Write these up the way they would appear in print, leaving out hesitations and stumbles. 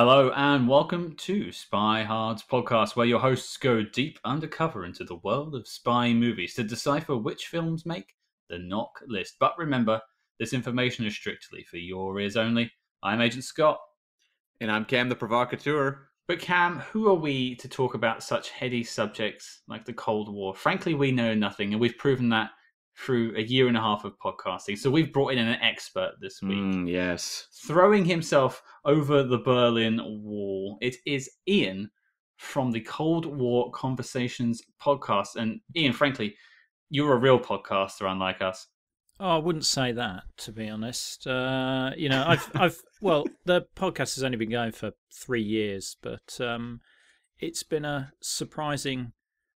Hello and welcome to Spy Hard's podcast, where your hosts go deep undercover into the world of spy movies to decipher which films make the knock list. But remember, this information is strictly for your ears only. I'm Agent Scott. And I'm Cam the Provocateur. But Cam, who are we to talk about such heady subjects like the Cold War? Frankly, we know nothing, and we've proven that through a year and a half of podcasting. So we've brought in an expert this week. Yes. Throwing himself over the Berlin Wall. It is Ian from the Cold War Conversations podcast. And Ian, frankly, you're a real podcaster, unlike us. Oh, I wouldn't say that, to be honest. Well, the podcast has only been going for 3 years, but it's been a surprising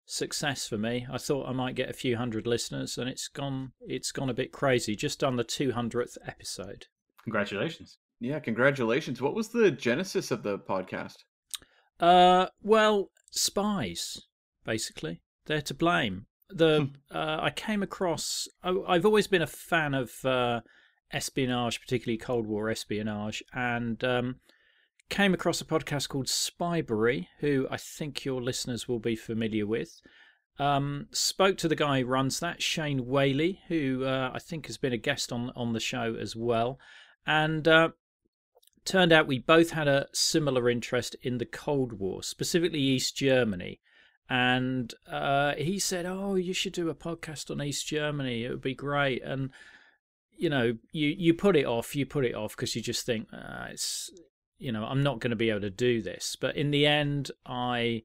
success for me. I thought I might get a few hundred listeners, and it's gone a bit crazy. Just on the 200th episode. Congratulations. Yeah, congratulations. What was the genesis of the podcast? Well, Spies, basically. They're to blame. I came across. I've always been a fan of espionage, particularly Cold War espionage, and came across a podcast called Spielberg, who I think your listeners will be familiar with. Spoke to the guy who runs that, Shane Whaley, who I think has been a guest on the show as well, and turned out we both had a similar interest in the Cold War, specifically East Germany. And he said, "Oh, you should do a podcast on East Germany. It would be great." And you put it off because you just think I'm not going to be able to do this. But in the end, I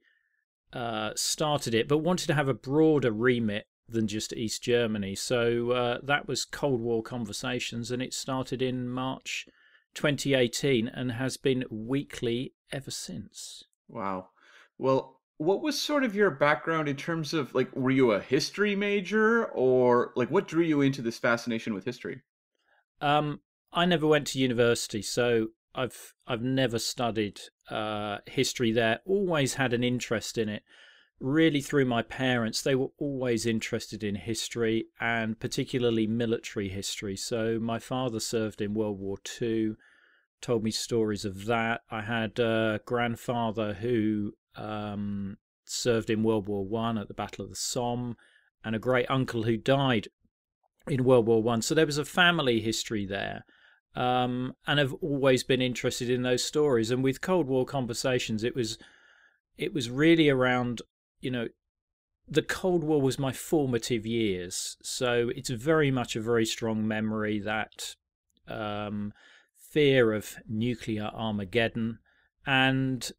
started it, but wanted to have a broader remit than just East Germany. So that was Cold War Conversations, and it started in March 2018 and has been weekly ever since. Wow. Well, what was sort of your background in terms of, like, were you a history major, or like what drew you into this fascination with history? I never went to university, so I've never studied history there. Always had an interest in it, really through my parents. They were always interested in history, and particularly military history. So my father served in World War II, told me stories of that. I had a grandfather who served in World War One at the Battle of the Somme, and a great uncle who died in World War One. So there was a family history there, and I've always been interested in those stories. And with Cold War Conversations, it was really around, the Cold War was my formative years. So it's very much a very strong memory, that fear of nuclear Armageddon. And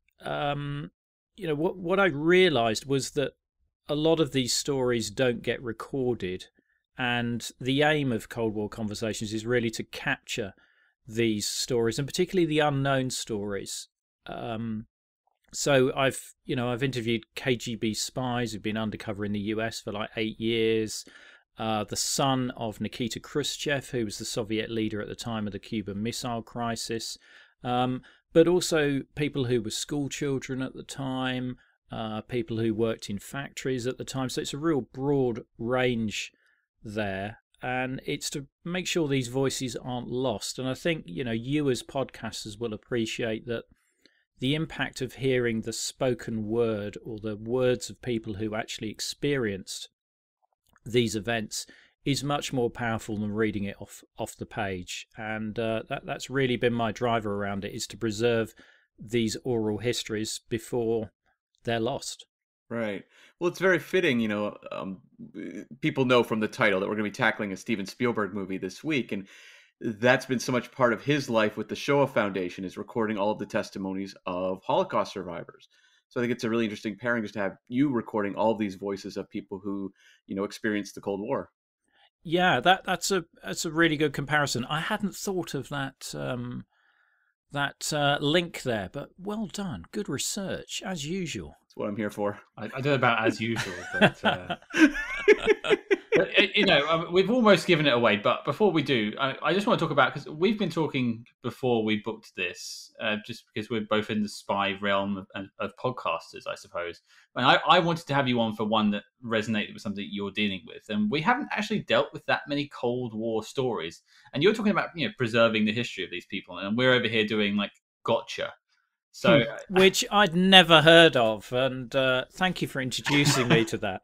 what I realized was that a lot of these stories don't get recorded, and the aim of Cold War Conversations is really to capture these stories, and particularly the unknown stories. So I've interviewed KGB spies who've been undercover in the US for like 8 years, the son of Nikita Khrushchev, who was the Soviet leader at the time of the Cuban Missile Crisis, but also people who were school children at the time, people who worked in factories at the time. So it's a real broad range there, and it's to make sure these voices aren't lost. And I think, you as podcasters will appreciate that the impact of hearing the spoken word, or the words of people who actually experienced these events, is much more powerful than reading it off the page. And that's really been my driver around it, is to preserve these oral histories before they're lost. Right. Well, it's very fitting, people know from the title that we're going to be tackling a Steven Spielberg movie this week, and that's been so much part of his life with the Shoah Foundation, is recording all of the testimonies of Holocaust survivors. So I think it's a really interesting pairing, just to have you recording all of these voices of people who, experienced the Cold War. Yeah, that's a really good comparison. I hadn't thought of that link there, but well done. Good research, as usual. That's what I'm here for. I don't know about as usual, but we've almost given it away. But before we do, I just want to talk about, because we've been talking before we booked this, just because we're both in the spy realm of podcasters, I suppose. And I wanted to have you on for one that resonated with something you're dealing with, and we haven't actually dealt with that many Cold War stories. And you're talking about preserving the history of these people, and we're over here doing like gotcha. So, which I'd never heard of, and thank you for introducing me to that.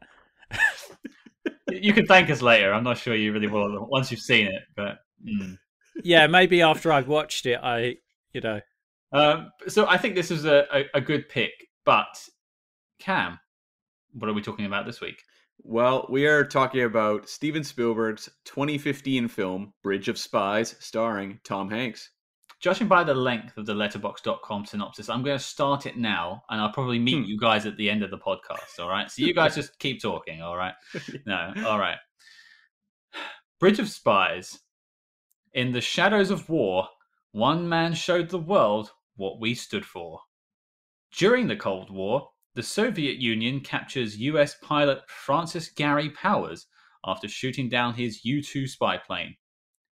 you can thank us later. I'm not sure you really will once you've seen it, but yeah, maybe after I've watched it, So I think this is a good pick. But Cam, what are we talking about this week? Well, we are talking about Steven Spielberg's 2015 film Bridge of Spies, starring Tom Hanks. Judging by the length of the letterbox.com synopsis, I'm going to start it now, and I'll probably meet you guys at the end of the podcast, all right? So you guys just keep talking, all right? No, all right. Bridge of Spies. In the shadows of war, one man showed the world what we stood for. During the Cold War, the Soviet Union captures US pilot Francis Gary Powers after shooting down his U-2 spy plane.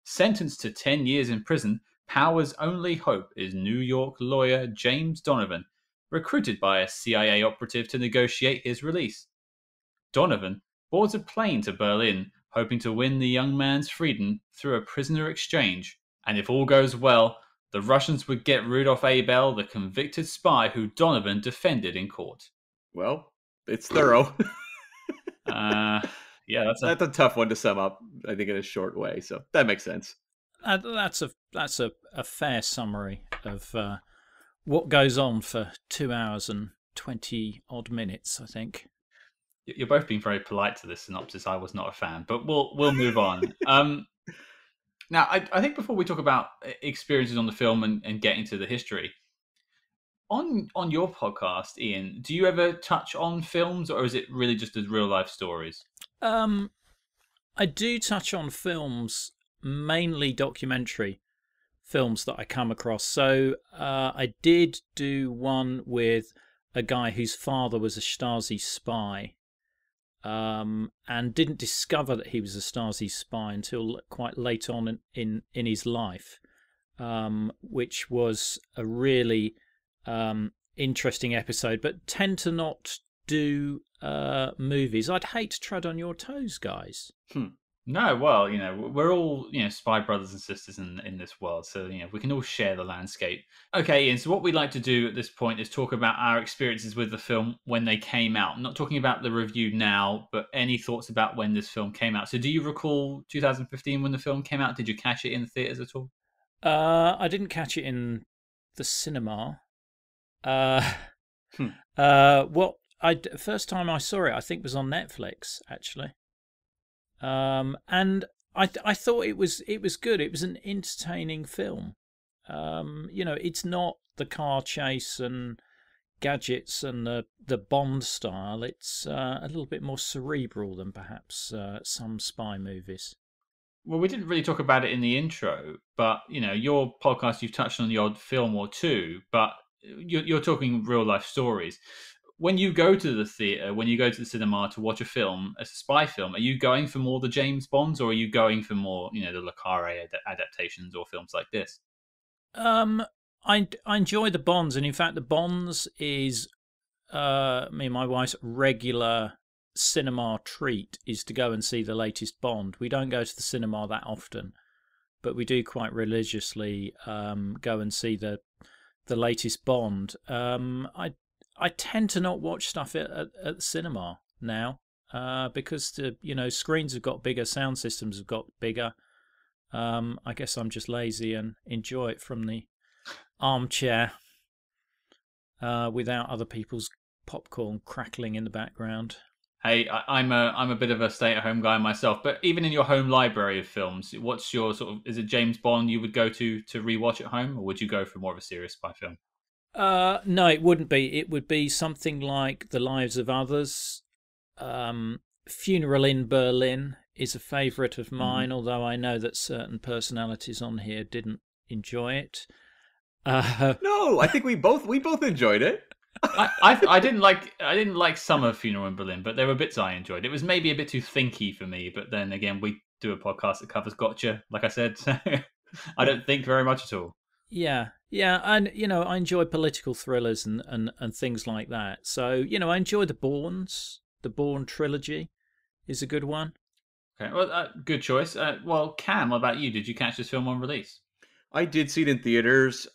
Sentenced to 10 years in prison, Powers' only hope is New York lawyer James Donovan, recruited by a CIA operative to negotiate his release. Donovan boards a plane to Berlin, hoping to win the young man's freedom through a prisoner exchange, and if all goes well, the Russians would get Rudolf Abel, the convicted spy who Donovan defended in court. Well, it's thorough. Yeah, that's a tough one to sum up, I think, in a short way, so that makes sense. That's a fair summary of what goes on for 2 hours and 20 odd minutes, I think. You're both being very polite to this synopsis. I was not a fan, but we'll move on. Now, I think before we talk about experiences on the film and get into the history, on your podcast, Ian, do you ever touch on films, or is it really just as real life stories? I do touch on films, mainly documentary films that I come across. So I did do one with a guy whose father was a Stasi spy, and didn't discover that he was a Stasi spy until quite late on in his life, which was a really interesting episode, but tend to not do movies. I'd hate to tread on your toes, guys. No, well, we're all, spy brothers and sisters in this world, so, we can all share the landscape. Okay, Ian, so what we'd like to do at this point is talk about our experiences with the film when they came out. I'm not talking about the review now, but any thoughts about when this film came out. So do you recall 2015 when the film came out? Did you catch it in the theatres at all? I didn't catch it in the cinema. First time I saw it, I think, was on Netflix, actually. And I thought it was good. It was an entertaining film. It's not the car chase and gadgets and the Bond style. It's a little bit more cerebral than perhaps some spy movies. Well, we didn't really talk about it in the intro, but your podcast, you've touched on the odd film or two, but you're talking real life stories. When you go to the theatre, when you go to the cinema to watch a film, a spy film, are you going for more the James Bonds, or are you going for more, the Le Carré adaptations or films like this? I enjoy the Bonds, and in fact, the Bonds is me and my wife's regular cinema treat is to go and see the latest Bond. We don't go to the cinema that often, but we do quite religiously go and see the latest Bond. I tend to not watch stuff at the cinema now because the screens have got bigger, sound systems have got bigger. I guess I'm just lazy and enjoy it from the armchair without other people's popcorn crackling in the background. Hey, I'm a bit of a stay-at-home guy myself, but even in your home library of films, what's your is it James Bond you would go to rewatch at home, or would you go for more of a serious spy film? No, it wouldn't be. It would be something like The Lives of Others. Funeral in Berlin is a favourite of mine, although I know that certain personalities on here didn't enjoy it. No, I think we both enjoyed it. I didn't like some of Funeral in Berlin, but there were bits I enjoyed. It was maybe a bit too thinky for me, but then again, we do a podcast that covers gotcha, like I said, so I don't think very much at all. Yeah, and I enjoy political thrillers and things like that. So I enjoy the Bournes. The Bourne trilogy is a good one. Okay, well, good choice. Well, Cam, what about you? Did you catch this film on release? I did see it in theaters.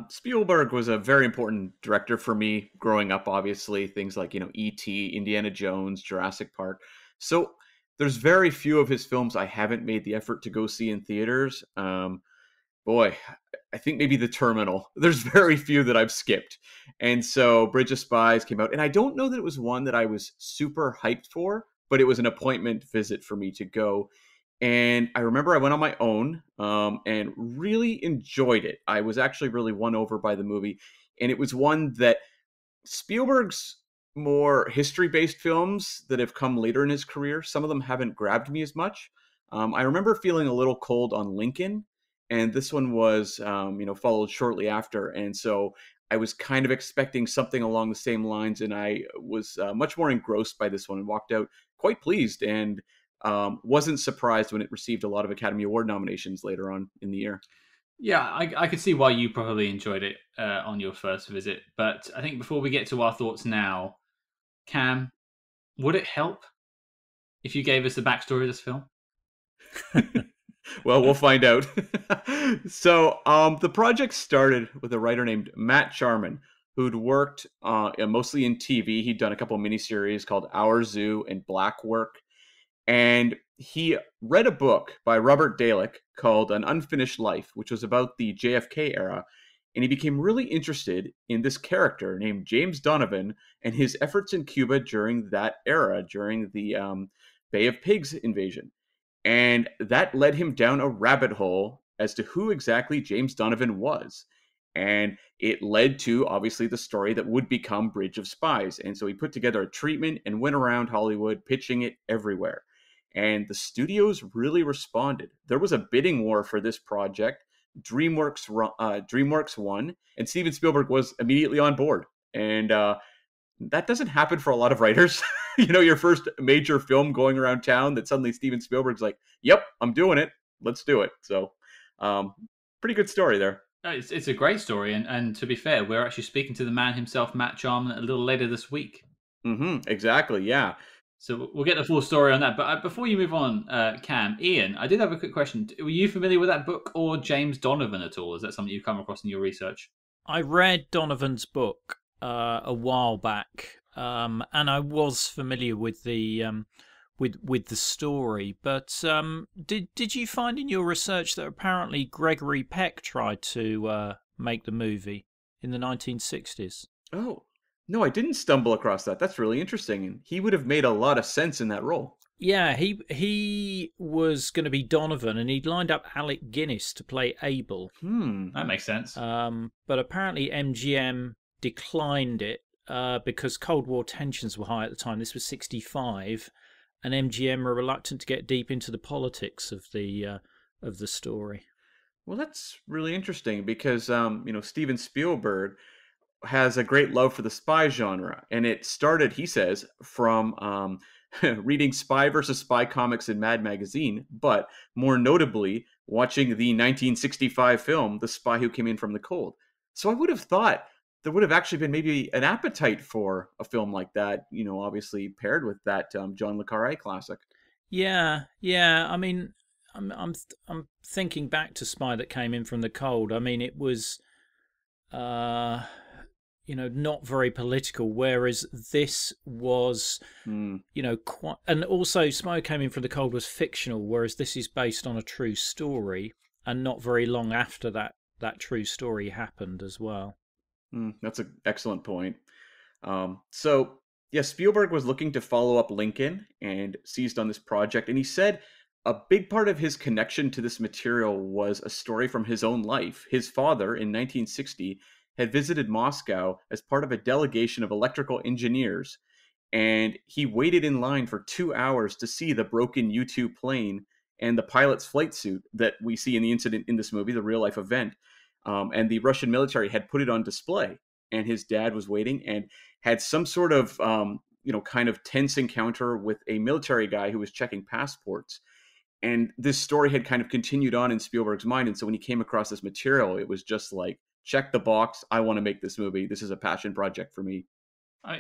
Spielberg was a very important director for me growing up, obviously. Things like, E.T., Indiana Jones, Jurassic Park. So there's very few of his films I haven't made the effort to go see in theaters. Boy, I think maybe The Terminal. There's very few that I've skipped. And so Bridge of Spies came out. And I don't know that it was one that I was super hyped for, but it was an appointment visit for me to go. And I remember I went on my own and really enjoyed it. I was actually really won over by the movie. And it was one that Spielberg's more history-based films that have come later in his career, some of them haven't grabbed me as much. I remember feeling a little cold on Lincoln, and this one was, followed shortly after. And so I was kind of expecting something along the same lines, and I was much more engrossed by this one and walked out quite pleased and wasn't surprised when it received a lot of Academy Award nominations later on in the year. Yeah, I could see why you probably enjoyed it on your first visit. But I think before we get to our thoughts now, Cam, would it help if you gave us the backstory of this film? Well, we'll find out. So, the project started with a writer named Matt Charman, who'd worked mostly in TV. He'd done a couple of miniseries called Our Zoo and Black Work. And he read a book by Robert Dallek called An Unfinished Life, which was about the JFK era. And he became really interested in this character named James Donovan and his efforts in Cuba during that era, during the Bay of Pigs invasion. And that led him down a rabbit hole as to who exactly James Donovan was. And it led to, obviously, the story that would become Bridge of Spies. And so he put together a treatment and went around Hollywood pitching it everywhere. And the studios really responded. There was a bidding war for this project. DreamWorks won, and Steven Spielberg was immediately on board. And that doesn't happen for a lot of writers. Your first major film going around town that suddenly Steven Spielberg's like, yep, I'm doing it. Let's do it. So pretty good story there. It's a great story. And to be fair, we're actually speaking to the man himself, Matt Charman, a little later this week. Exactly, yeah. So we'll get the full story on that. But before you move on, Cam, Ian, I did have a quick question. Were you familiar with that book or James Donovan at all? Is that something you've come across in your research? I read Donovan's book a while back, and I was familiar with the with the story. But did you find in your research that apparently Gregory Peck tried to make the movie in the 1960s? Oh, no, I didn't stumble across that. That's really interesting. And he would have made a lot of sense in that role. Yeah, he was going to be Donovan, and he'd lined up Alec Guinness to play Abel. That makes sense. But apparently MGM declined it because Cold War tensions were high at the time. This was 1965, and MGM were reluctant to get deep into the politics of the story. Well, that's really interesting because Steven Spielberg has a great love for the spy genre, and it started, he says, from reading Spy versus Spy comics in Mad Magazine, but more notably watching the 1965 film The Spy Who Came in from the Cold. So I would have thought there would have actually been maybe an appetite for a film like that, obviously paired with that John le Carré classic. Yeah. I mean, I'm thinking back to Spy That Came in from the Cold. I mean, it was not very political, whereas this was, quite. And also, Spy Who Came in from the Cold was fictional, whereas this is based on a true story, and not very long after that true story happened as well. That's an excellent point. So, Spielberg was looking to follow up Lincoln and seized on this project, and he said a big part of his connection to this material was a story from his own life. His father, in 1960, had visited Moscow as part of a delegation of electrical engineers, and he waited in line for 2 hours to see the broken U-2 plane and the pilot's flight suit that we see in the incident in this movie, the real-life event. And the Russian military had put it on display, and his dad was waiting and had some sort of, kind of tense encounter with a military guy who was checking passports. And this story had kind of continued on in Spielberg's mind. And so when he came across this material, it was just like, check the box. I want to make this movie. This is a passion project for me.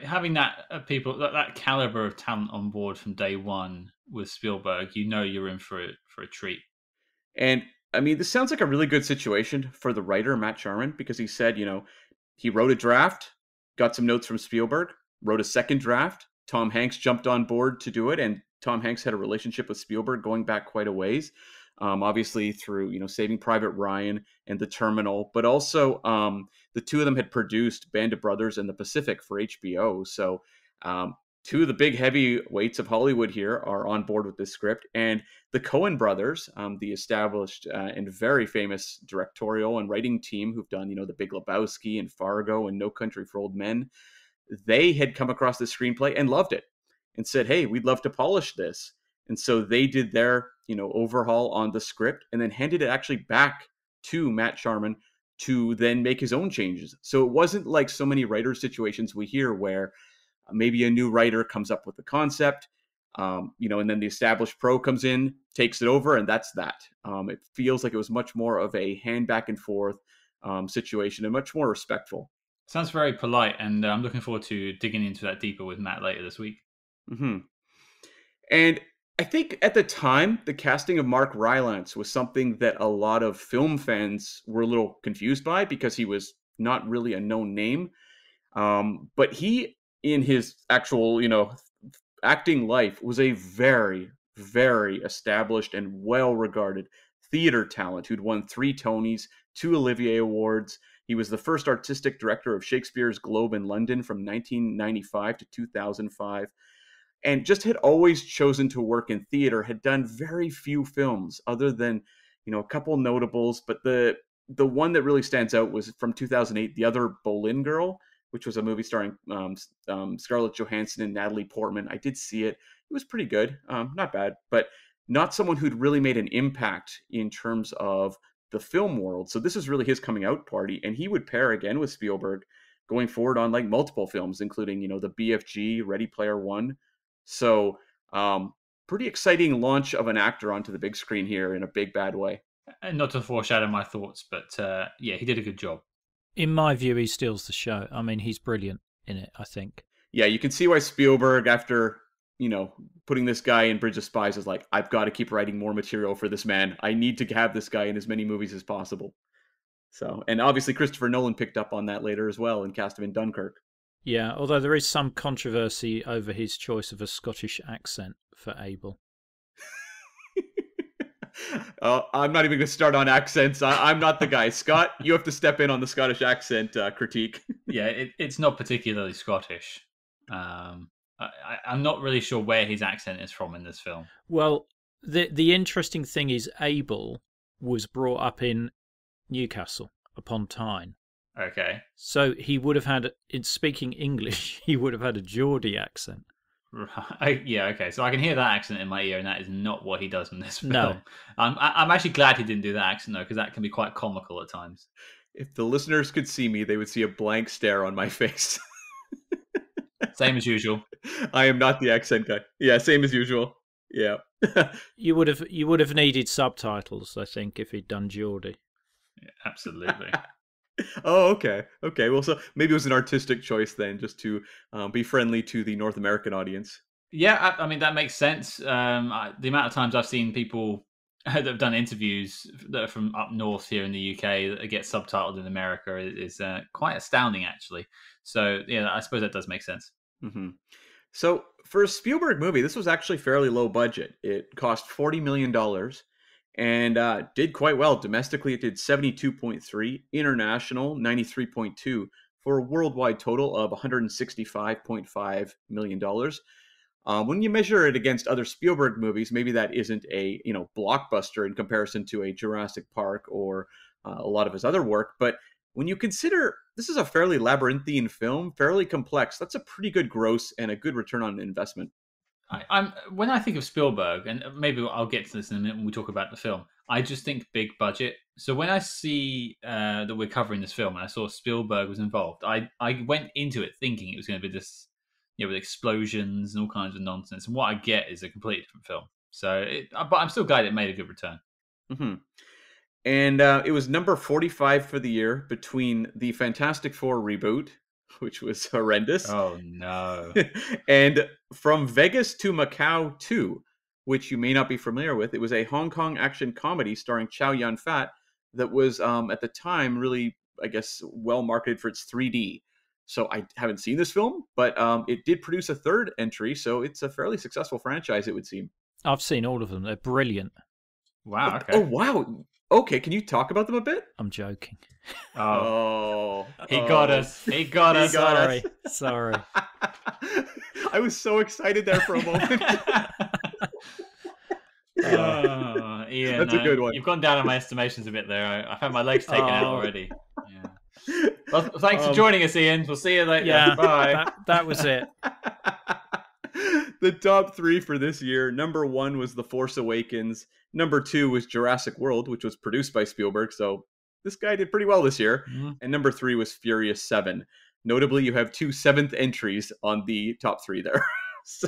Having that that caliber of talent on board from day one with Spielberg, you're in for a treat. And I mean, this sounds like a really good situation for the writer, Matt Sharman, because he said, he wrote a draft, got some notes from Spielberg, wrote a second draft. Tom Hanks jumped on board to do it, and Tom Hanks had a relationship with Spielberg going back quite a ways, obviously through, Saving Private Ryan and The Terminal, but also the two of them had produced Band of Brothers and The Pacific for HBO. So two of the big heavyweights of Hollywood here are on board with this script. And the Coen brothers, the established and very famous directorial and writing team who've done, The Big Lebowski and Fargo and No Country for Old Men, they had come across the screenplay and loved it and said, hey, we'd love to polish this. And so they did their, overhaul on the script and then handed it actually back to Matt Sharman to then make his own changes. So it wasn't like so many writer situations we hear where maybe a new writer comes up with the concept, and then the established pro comes in, takes it over, and that's that. It feels like it was much more of a hand back and forth situation and much more respectful. Sounds very polite, and I'm looking forward to digging into that deeper with Matt later this week. Mm-hmm. And I think at the time, the casting of Mark Rylance was something that a lot of film fans were a little confused by because he was not really a known name. But he, in his actual, acting life, was a very, very established and well-regarded theater talent who'd won 3 Tonys, 2 Olivier Awards. He was the first artistic director of Shakespeare's Globe in London from 1995 to 2005, and just had always chosen to work in theater, had done very few films other than, a couple notables. But the one that really stands out was from 2008, The Other Boleyn Girl, which was a movie starring Scarlett Johansson and Natalie Portman. I did see it. It was pretty good. Not bad, but not someone who'd really made an impact in terms of the film world. So this is really his coming out party, and he would pair again with Spielberg going forward on like multiple films, including, the BFG, Ready Player One. So pretty exciting launch of an actor onto the big screen here in a big bad way. And not to foreshadow my thoughts, but yeah, he did a good job. In my view, he steals the show. I mean, he's brilliant in it, I think. Yeah, you can see why Spielberg, after, putting this guy in Bridge of Spies, is like, I've got to keep writing more material for this man. I need to have this guy in as many movies as possible. So, and obviously Christopher Nolan picked up on that later as well and cast him in Dunkirk. Yeah, although there is some controversy over his choice of a Scottish accent for Abel. I'm not even going to start on accents. I'm not the guy. Scott, you have to step in on the Scottish accent critique. Yeah, it's not particularly Scottish. I'm not really sure where his accent is from in this film. Well, the interesting thing is Abel was brought up in Newcastle upon Tyne. Okay. So he would have had, in speaking English, he would have had a Geordie accent. Right. Yeah, okay. So I can hear that accent in my ear, and that is not what he does in this film. No. I'm actually glad he didn't do that accent, though, because that can be quite comical at times. If the listeners could see me, they would see a blank stare on my face. Same as usual. I am not the accent guy. Yeah, same as usual. Yeah. You would have needed subtitles, I think, if he'd done Geordie. Yeah, absolutely. Oh, okay. Okay. Well, so maybe it was an artistic choice then, just to be friendly to the North American audience. Yeah, I mean, that makes sense. The amount of times I've seen people that have done interviews that are from up north here in the UK that get subtitled in America is quite astounding, actually. So, yeah, I suppose that does make sense. Mm-hmm. So, for a Spielberg movie, this was actually fairly low budget. It cost $40 million. And did quite well. Domestically, it did 72.3, international 93.2, for a worldwide total of $165.5 million. When you measure it against other Spielberg movies, maybe that isn't a blockbuster in comparison to a Jurassic Park or a lot of his other work. But when you consider this is a fairly labyrinthine film, fairly complex, that's a pretty good gross and a good return on investment. When I think of Spielberg, and maybe I'll get to this in a minute when we talk about the film, I just think big budget. So when I see that we're covering this film and I saw Spielberg was involved, I went into it thinking it was going to be this, with explosions and all kinds of nonsense. And what I get is a completely different film. So, but I'm still glad it made a good return. Mm-hmm. And it was number 45 for the year between the Fantastic Four reboot, which was horrendous. Oh, no. And From Vegas to Macau 2, which you may not be familiar with. It was a Hong Kong action comedy starring Chow Yun-fat that was, at the time, really, I guess, well marketed for its 3D. So I haven't seen this film, but it did produce a third entry, so it's a fairly successful franchise, it would seem. I've seen all of them. They're brilliant. Wow. Oh, Okay. wow. Okay, can you talk about them a bit? I'm joking. Oh, he got us. He got us. Sorry. Sorry. I was so excited there for a moment. Oh, Ian, That's a good one. You've gone down in my estimations a bit there. I've had my legs taken out already. Yeah. Well, thanks for joining us, Ian. We'll see you later. Yeah, Bye. that was it. The top 3 for this year. Number 1 was The Force Awakens. Number 2 was Jurassic World, which was produced by Spielberg. So this guy did pretty well this year. Mm-hmm. And number 3 was Furious 7. Notably, you have 2 7th entries on the top 3 there. So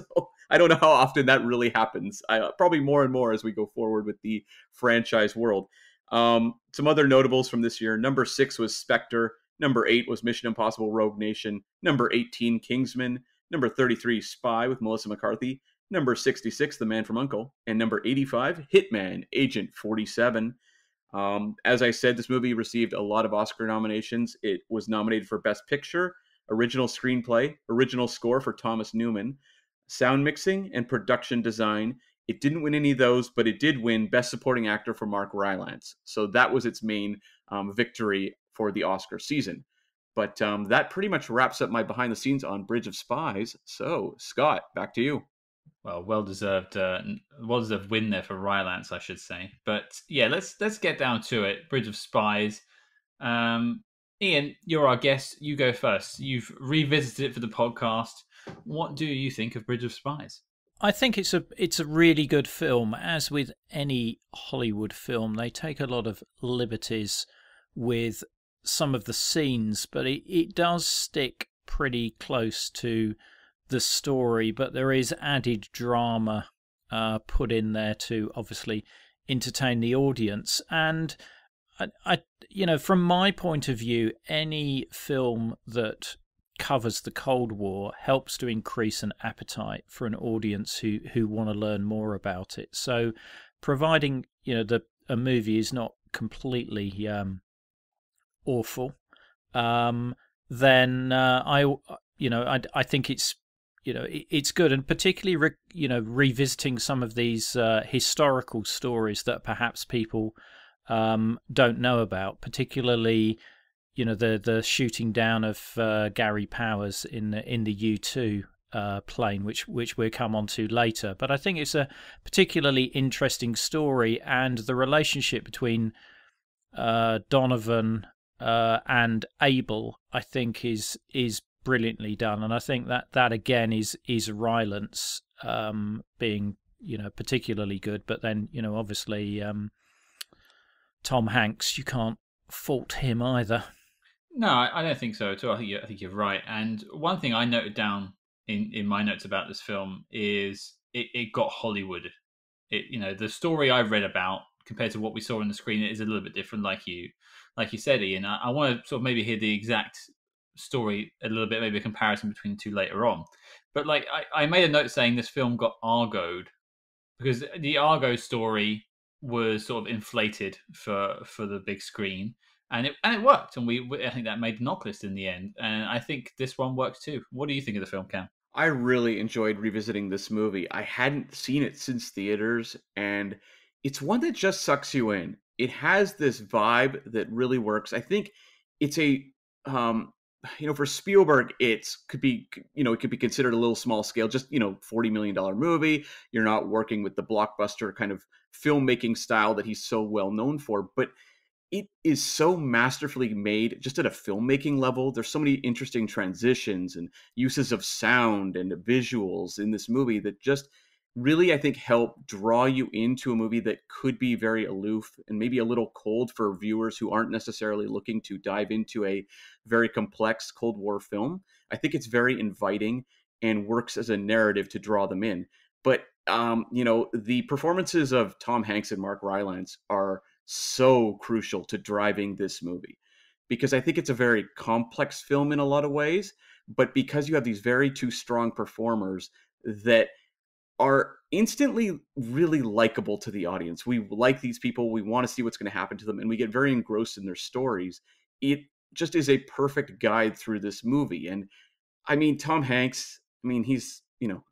I don't know how often that really happens. Probably more and more as we go forward with the franchise world. Some other notables from this year. Number 6 was Spectre. Number 8 was Mission Impossible Rogue Nation. Number 18, Kingsman. Number 33, Spy with Melissa McCarthy. Number 66, The Man from U.N.C.L.E. And number 85, Hitman, Agent 47. As I said, this movie received a lot of Oscar nominations. It was nominated for Best Picture, Original Screenplay, Original Score for Thomas Newman, Sound Mixing, and Production Design. It didn't win any of those, but it did win Best Supporting Actor for Mark Rylance. So that was its main victory for the Oscar season. But that pretty much wraps up my behind the scenes on Bridge of Spies. So, Scott, back to you. Well, well-deserved win there for Rylance, I should say. But yeah, let's get down to it. Bridge of Spies. Ian, you're our guest. You go first. You've revisited it for the podcast. What do you think of Bridge of Spies? I think it's a really good film. As with any Hollywood film, they take a lot of liberties with some of the scenes, but it does stick pretty close to the story, but there is added drama put in there to obviously entertain the audience. And I from my point of view, any film that covers the Cold War helps to increase an appetite for an audience who want to learn more about it. So providing a movie is not completely awful, then I think it's good, and particularly revisiting some of these historical stories that perhaps people don't know about, particularly the shooting down of Gary Powers in the U-2 plane, which we'll come on to later. But I think it's a particularly interesting story, and the relationship between Donovan and Abel, I think, is brilliantly done, and I think that again is Rylance being particularly good. But then obviously Tom Hanks, you can't fault him either. No, I don't think so at all. I think you're right. And one thing I noted down in my notes about this film is it got Hollywood. The story I read about compared to what we saw on the screen, it is a little bit different. Like you said, Ian, I want to sort of maybe hear the exact story a little bit, maybe a comparison between the two later on. But I made a note saying this film got Argoed because the Argo story was sort of inflated for the big screen, and it worked, and I think that made the knock list in the end, and I think this one works too. What do you think of the film, Cam? I really enjoyed revisiting this movie. I hadn't seen it since theaters, and it's one that just sucks you in. It has this vibe that really works. I think it's a for Spielberg, it could be considered a little small scale, just $40 million movie. You're not working with the blockbuster kind of filmmaking style that he's so well known for, but it is so masterfully made just at a filmmaking level. There's so many interesting transitions and uses of sound and visuals in this movie that just really, I think, help draw you into a movie that could be very aloof and maybe a little cold for viewers who aren't necessarily looking to dive into a very complex Cold War film. I think it's very inviting and works as a narrative to draw them in. But, the performances of Tom Hanks and Mark Rylance are so crucial to driving this movie, because I think it's a very complex film in a lot of ways, but because you have these very two strong performers that are instantly really likable to the audience. We like these people. We want to see what's going to happen to them, and we get very engrossed in their stories. It just is a perfect guide through this movie. And I mean, Tom Hanks, I mean, he's,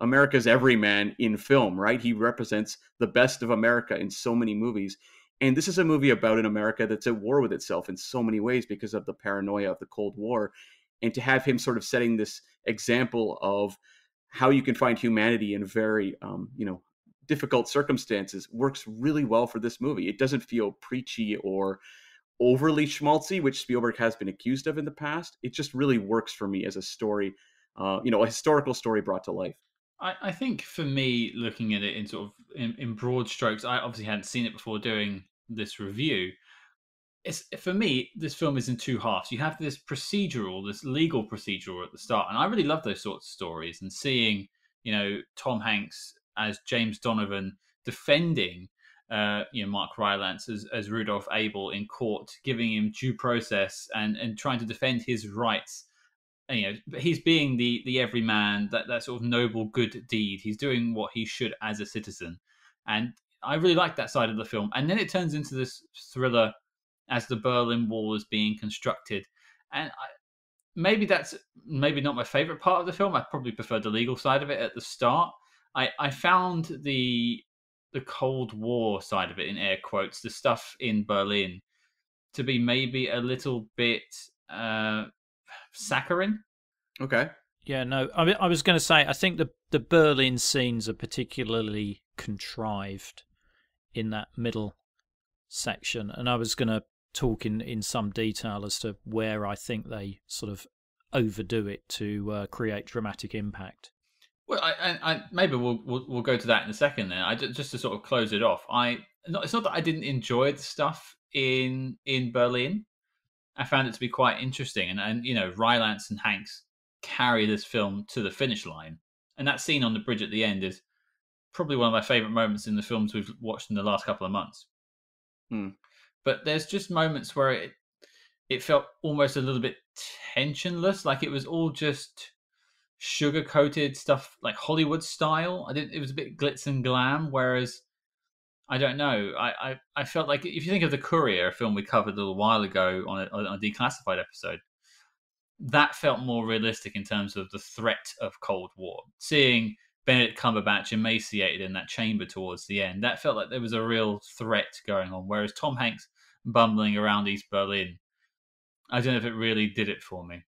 America's everyman in film, right? He represents the best of America in so many movies. And this is a movie about an America that's at war with itself in so many ways because of the paranoia of the Cold War. And to have him sort of setting this example of how you can find humanity in very, difficult circumstances works really well for this movie. It doesn't feel preachy or overly schmaltzy, which Spielberg has been accused of in the past. It just really works for me as a story, a historical story brought to life. I think for me, looking at it in sort of in broad strokes, I obviously hadn't seen it before doing this review. For me, this film is in two halves. You have this procedural, this legal procedural at the start, and I really love those sorts of stories. And seeing, Tom Hanks as James Donovan defending, Mark Rylance as Rudolph Abel in court, giving him due process and trying to defend his rights. And, he's being the everyman, that sort of noble good deed. He's doing what he should as a citizen, and I really like that side of the film. And then it turns into this thriller as the Berlin Wall is being constructed. And maybe that's not my favorite part of the film. I probably prefer the legal side of it at the start. I found the Cold War side of it, in air quotes, the stuff in Berlin, to be maybe a little bit saccharine. Okay. Yeah, no, I was going to say, I think the Berlin scenes are particularly contrived in that middle section, and I was going to talk in some detail as to where I think they sort of overdo it to create dramatic impact. Well, I maybe we'll go to that in a second. Then, just to sort of close it off, it's not that I didn't enjoy the stuff in Berlin. I found it to be quite interesting, and Rylance and Hanks carry this film to the finish line, and that scene on the bridge at the end is probably one of my favorite moments in the films we've watched in the last couple of months. But there's just moments where it felt almost a little bit tensionless, like it was all just sugar-coated stuff, like Hollywood style. It was a bit glitz and glam, whereas I don't know. I felt like, if you think of The Courier, a film we covered a little while ago on a Declassified episode, that felt more realistic in terms of the threat of Cold War. Seeing Benedict Cumberbatch emaciated in that chamber towards the end, that felt like there was a real threat going on. Whereas Tom Hanks bumbling around East Berlin, I don't know if it really did it for me,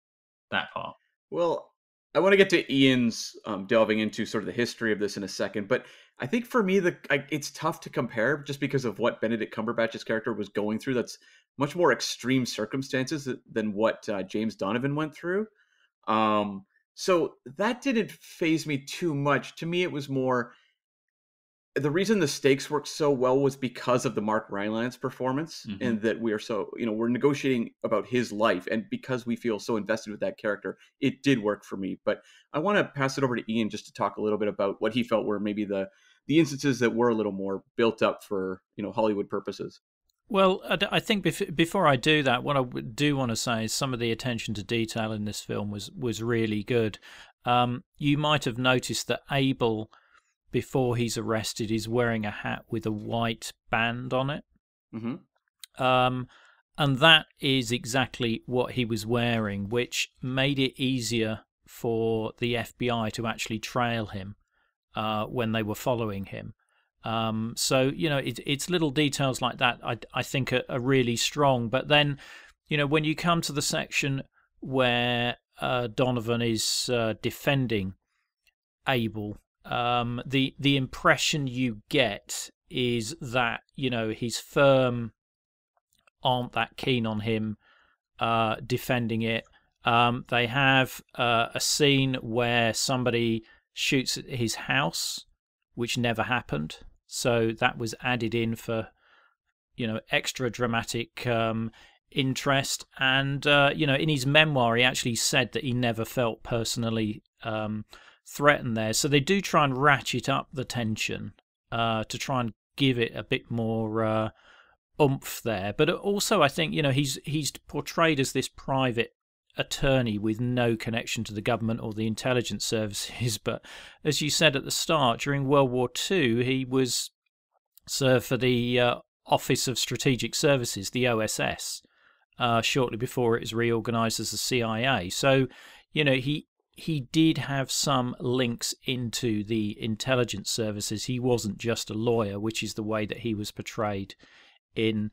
that part. Well, I want to get to Ian's delving into sort of the history of this in a second, but I think for me, it's tough to compare just because of what Benedict Cumberbatch's character was going through. That's much more extreme circumstances than what James Donovan went through. So that didn't faze me too much. To me, it was more, the reason the stakes worked so well was because of the Mark Rylance performance, and that we are so, we're negotiating about his life, and because we feel so invested with that character, it did work for me. But I want to pass it over to Ian just to talk a little bit about what he felt were maybe the instances that were a little more built up for, Hollywood purposes. Well, I think before I do that, what I do want to say is some of the attention to detail in this film was really good. You might have noticed that Abel, before he's arrested, is wearing a hat with a white band on it. And that is exactly what he was wearing, which made it easier for the FBI to actually trail him when they were following him. So, it's little details like that I think are really strong. But then, when you come to the section where Donovan is defending Abel, the impression you get is that, his firm aren't that keen on him defending it. They have a scene where somebody shoots at his house, which never happened. So that was added in for, extra dramatic interest. And, in his memoir, he actually said that he never felt personally threatened there. So they do try and ratchet up the tension to try and give it a bit more oomph there. But also, I think, he's portrayed as this private attorney with no connection to the government or the intelligence services. But as you said at the start, during World War II, he was served for the Office of Strategic Services, the OSS, shortly before it was reorganised as the CIA. So, he did have some links into the intelligence services. He wasn't just a lawyer, which is the way that he was portrayed in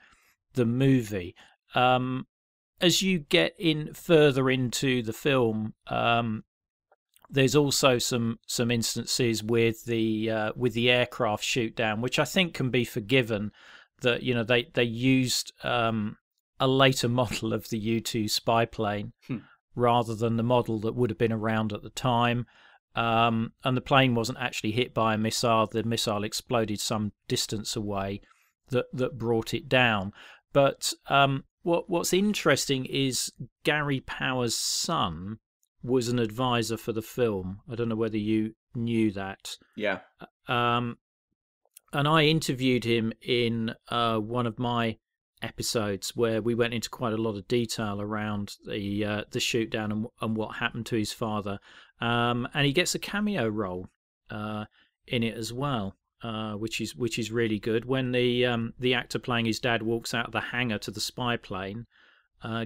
the movie. As you get in further into the film, there's also some instances with the aircraft shoot down, which I think can be forgiven. That they used a later model of the U-2 spy plane rather than the model that would have been around at the time, and the plane wasn't actually hit by a missile. The missile exploded some distance away that brought it down. But what's interesting is Gary Powers' son was an advisor for the film. I don't know whether you knew that. Yeah. And I interviewed him in one of my episodes where we went into quite a lot of detail around the shoot down and what happened to his father. And he gets a cameo role in it as well. Which is really good. When the actor playing his dad walks out of the hangar to the spy plane,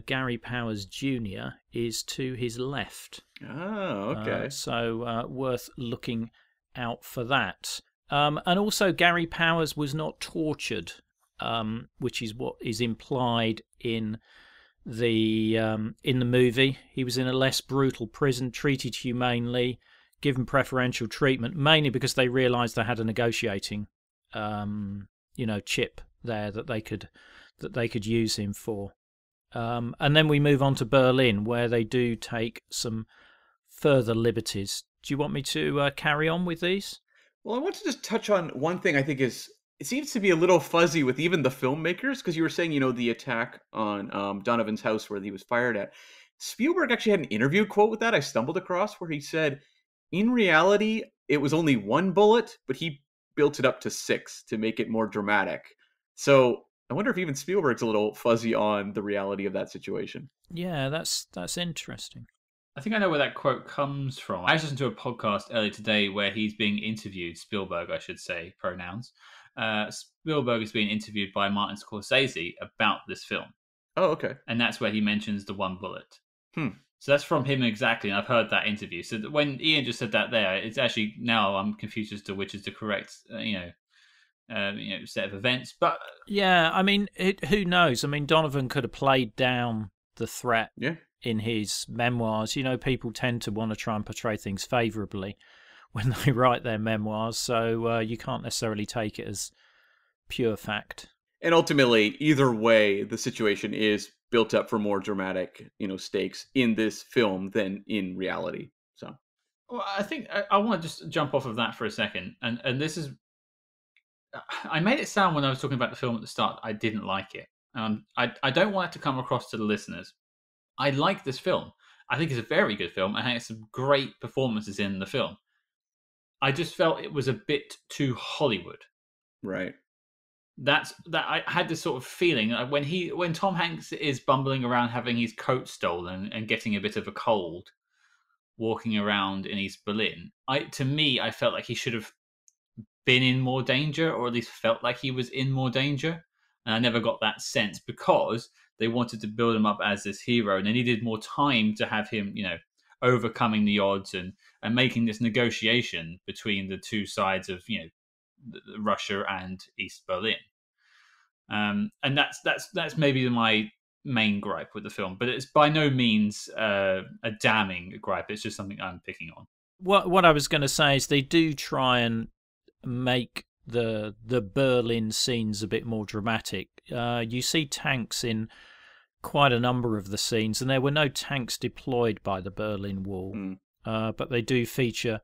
Gary Powers Jr. is to his left. Oh, okay. So worth looking out for that. And also Gary Powers was not tortured, which is what is implied in the movie. He was in a less brutal prison, treated humanely, given preferential treatment, mainly because they realised they had a negotiating, chip there that they could use him for. And then we move on to Berlin, where they do take some further liberties. Do you want me to carry on with these? Well, I want to just touch on one thing I think it seems to be a little fuzzy with even the filmmakers, because you were saying, the attack on Donovan's house where he was fired at. Spielberg actually had an interview quote with that I stumbled across where he said, in reality, it was only one bullet, but he built it up to 6 to make it more dramatic. So I wonder if even Spielberg's a little fuzzy on the reality of that situation. Yeah, that's interesting. I think I know where that quote comes from. I listened to a podcast earlier today where he's being interviewed, Spielberg, I should say, pronouns. Spielberg is being interviewed by Martin Scorsese about this film. Oh, okay. And that's where he mentions the one bullet. So that's from him exactly, and I've heard that interview. So when Ian just said that there, it's actually, now I'm confused as to which is the correct, set of events. But yeah, I mean, who knows? I mean, Donovan could have played down the threat in his memoirs. People tend to want to try and portray things favourably when they write their memoirs, so you can't necessarily take it as pure fact. And ultimately, either way, the situation is built up for more dramatic, stakes in this film than in reality. So, well, I think I want to just jump off of that for a second, and this is, I made it sound when I was talking about the film at the start, I didn't like it. I don't want it to come across to the listeners. I like this film. I think it's a very good film. I think it's some great performances in the film. I just felt it was a bit too Hollywood. Right. That I had this sort of feeling when Tom Hanks is bumbling around having his coat stolen and getting a bit of a cold, walking around in East Berlin. I felt like he should have been in more danger, or at least felt like he was in more danger. And I never got that sense because they wanted to build him up as this hero, and they needed more time to have him, overcoming the odds and making this negotiation between the two sides of, Russia and East Berlin. And that's maybe my main gripe with the film, but it's by no means a damning gripe. It's just something I'm picking on. What I was going to say is they do try and make the Berlin scenes a bit more dramatic. You see tanks in quite a number of the scenes, and there were no tanks deployed by the Berlin Wall, but they do feature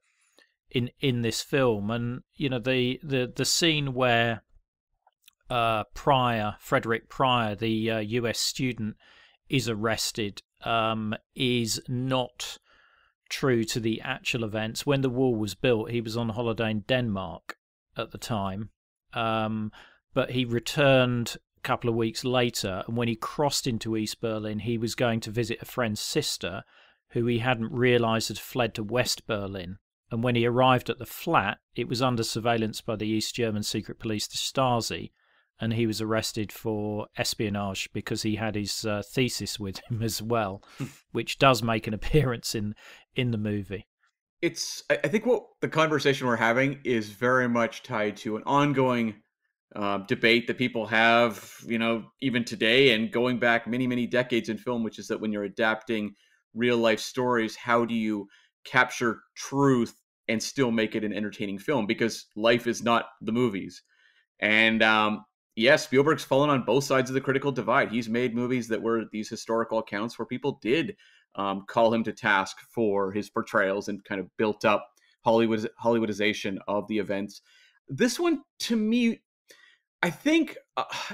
in this film. And the scene where Frederick Pryor, the US student, is arrested is not true to the actual events. When the wall was built, he was on holiday in Denmark at the time, but he returned couple of weeks later, and when he crossed into East Berlin, he was going to visit a friend's sister who he hadn't realised had fled to West Berlin. And when he arrived at the flat, it was under surveillance by the East German secret police, the Stasi, and he was arrested for espionage because he had his thesis with him as well, which does make an appearance in the movie. I think what the conversation we're having is very much tied to an ongoing debate that people have, even today and going back many, many decades in film, which is that when you're adapting real life stories, how do you capture truth and still make it an entertaining film? Because life is not the movies. And Spielberg's fallen on both sides of the critical divide. He's made movies that were these historical accounts where people did call him to task for his portrayals and kind of built up Hollywoodization of the events. This one, to me, I think,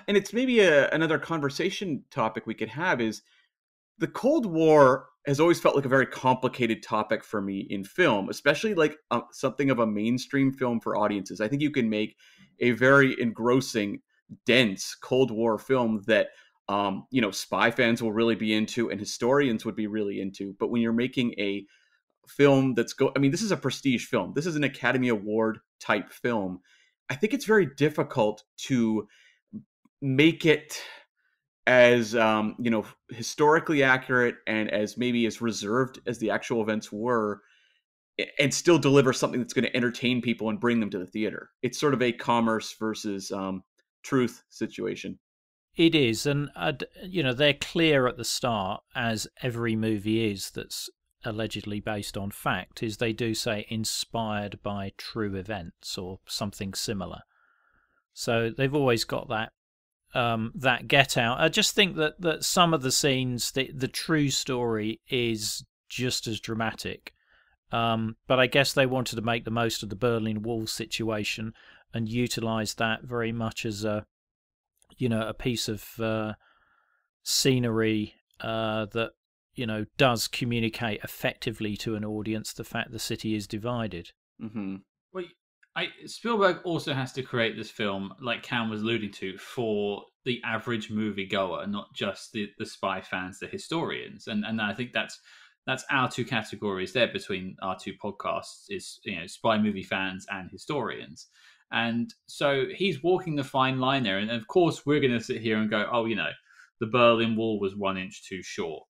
and it's maybe another conversation topic we could have, is the Cold War has always felt like a very complicated topic for me in film, especially like something of a mainstream film for audiences. I think you can make a very engrossing, dense Cold War film that spy fans will really be into and historians would be really into. But when you're making a film this is a prestige film. This is an Academy Award type film. I think it's very difficult to make it as historically accurate and as maybe as reserved as the actual events were, and still deliver something that's going to entertain people and bring them to the theater. It's sort of a commerce versus truth situation. It is, and they're clear at the start, as every movie is that's allegedly based on fact, is they do say inspired by true events or something similar. So they've always got that get out. I just think that some of the scenes, the true story is just as dramatic. But I guess they wanted to make the most of the Berlin Wall situation and utilize that very much as a piece of scenery that does communicate effectively to an audience the fact the city is divided. Mm-hmm. Well, Spielberg also has to create this film, like Cam was alluding to, for the average moviegoer, not just the spy fans, the historians. And I think that's our two categories there between our two podcasts, is spy movie fans and historians. And so he's walking the fine line there. And of course, we're going to sit here and go, the Berlin Wall was 1 inch too short.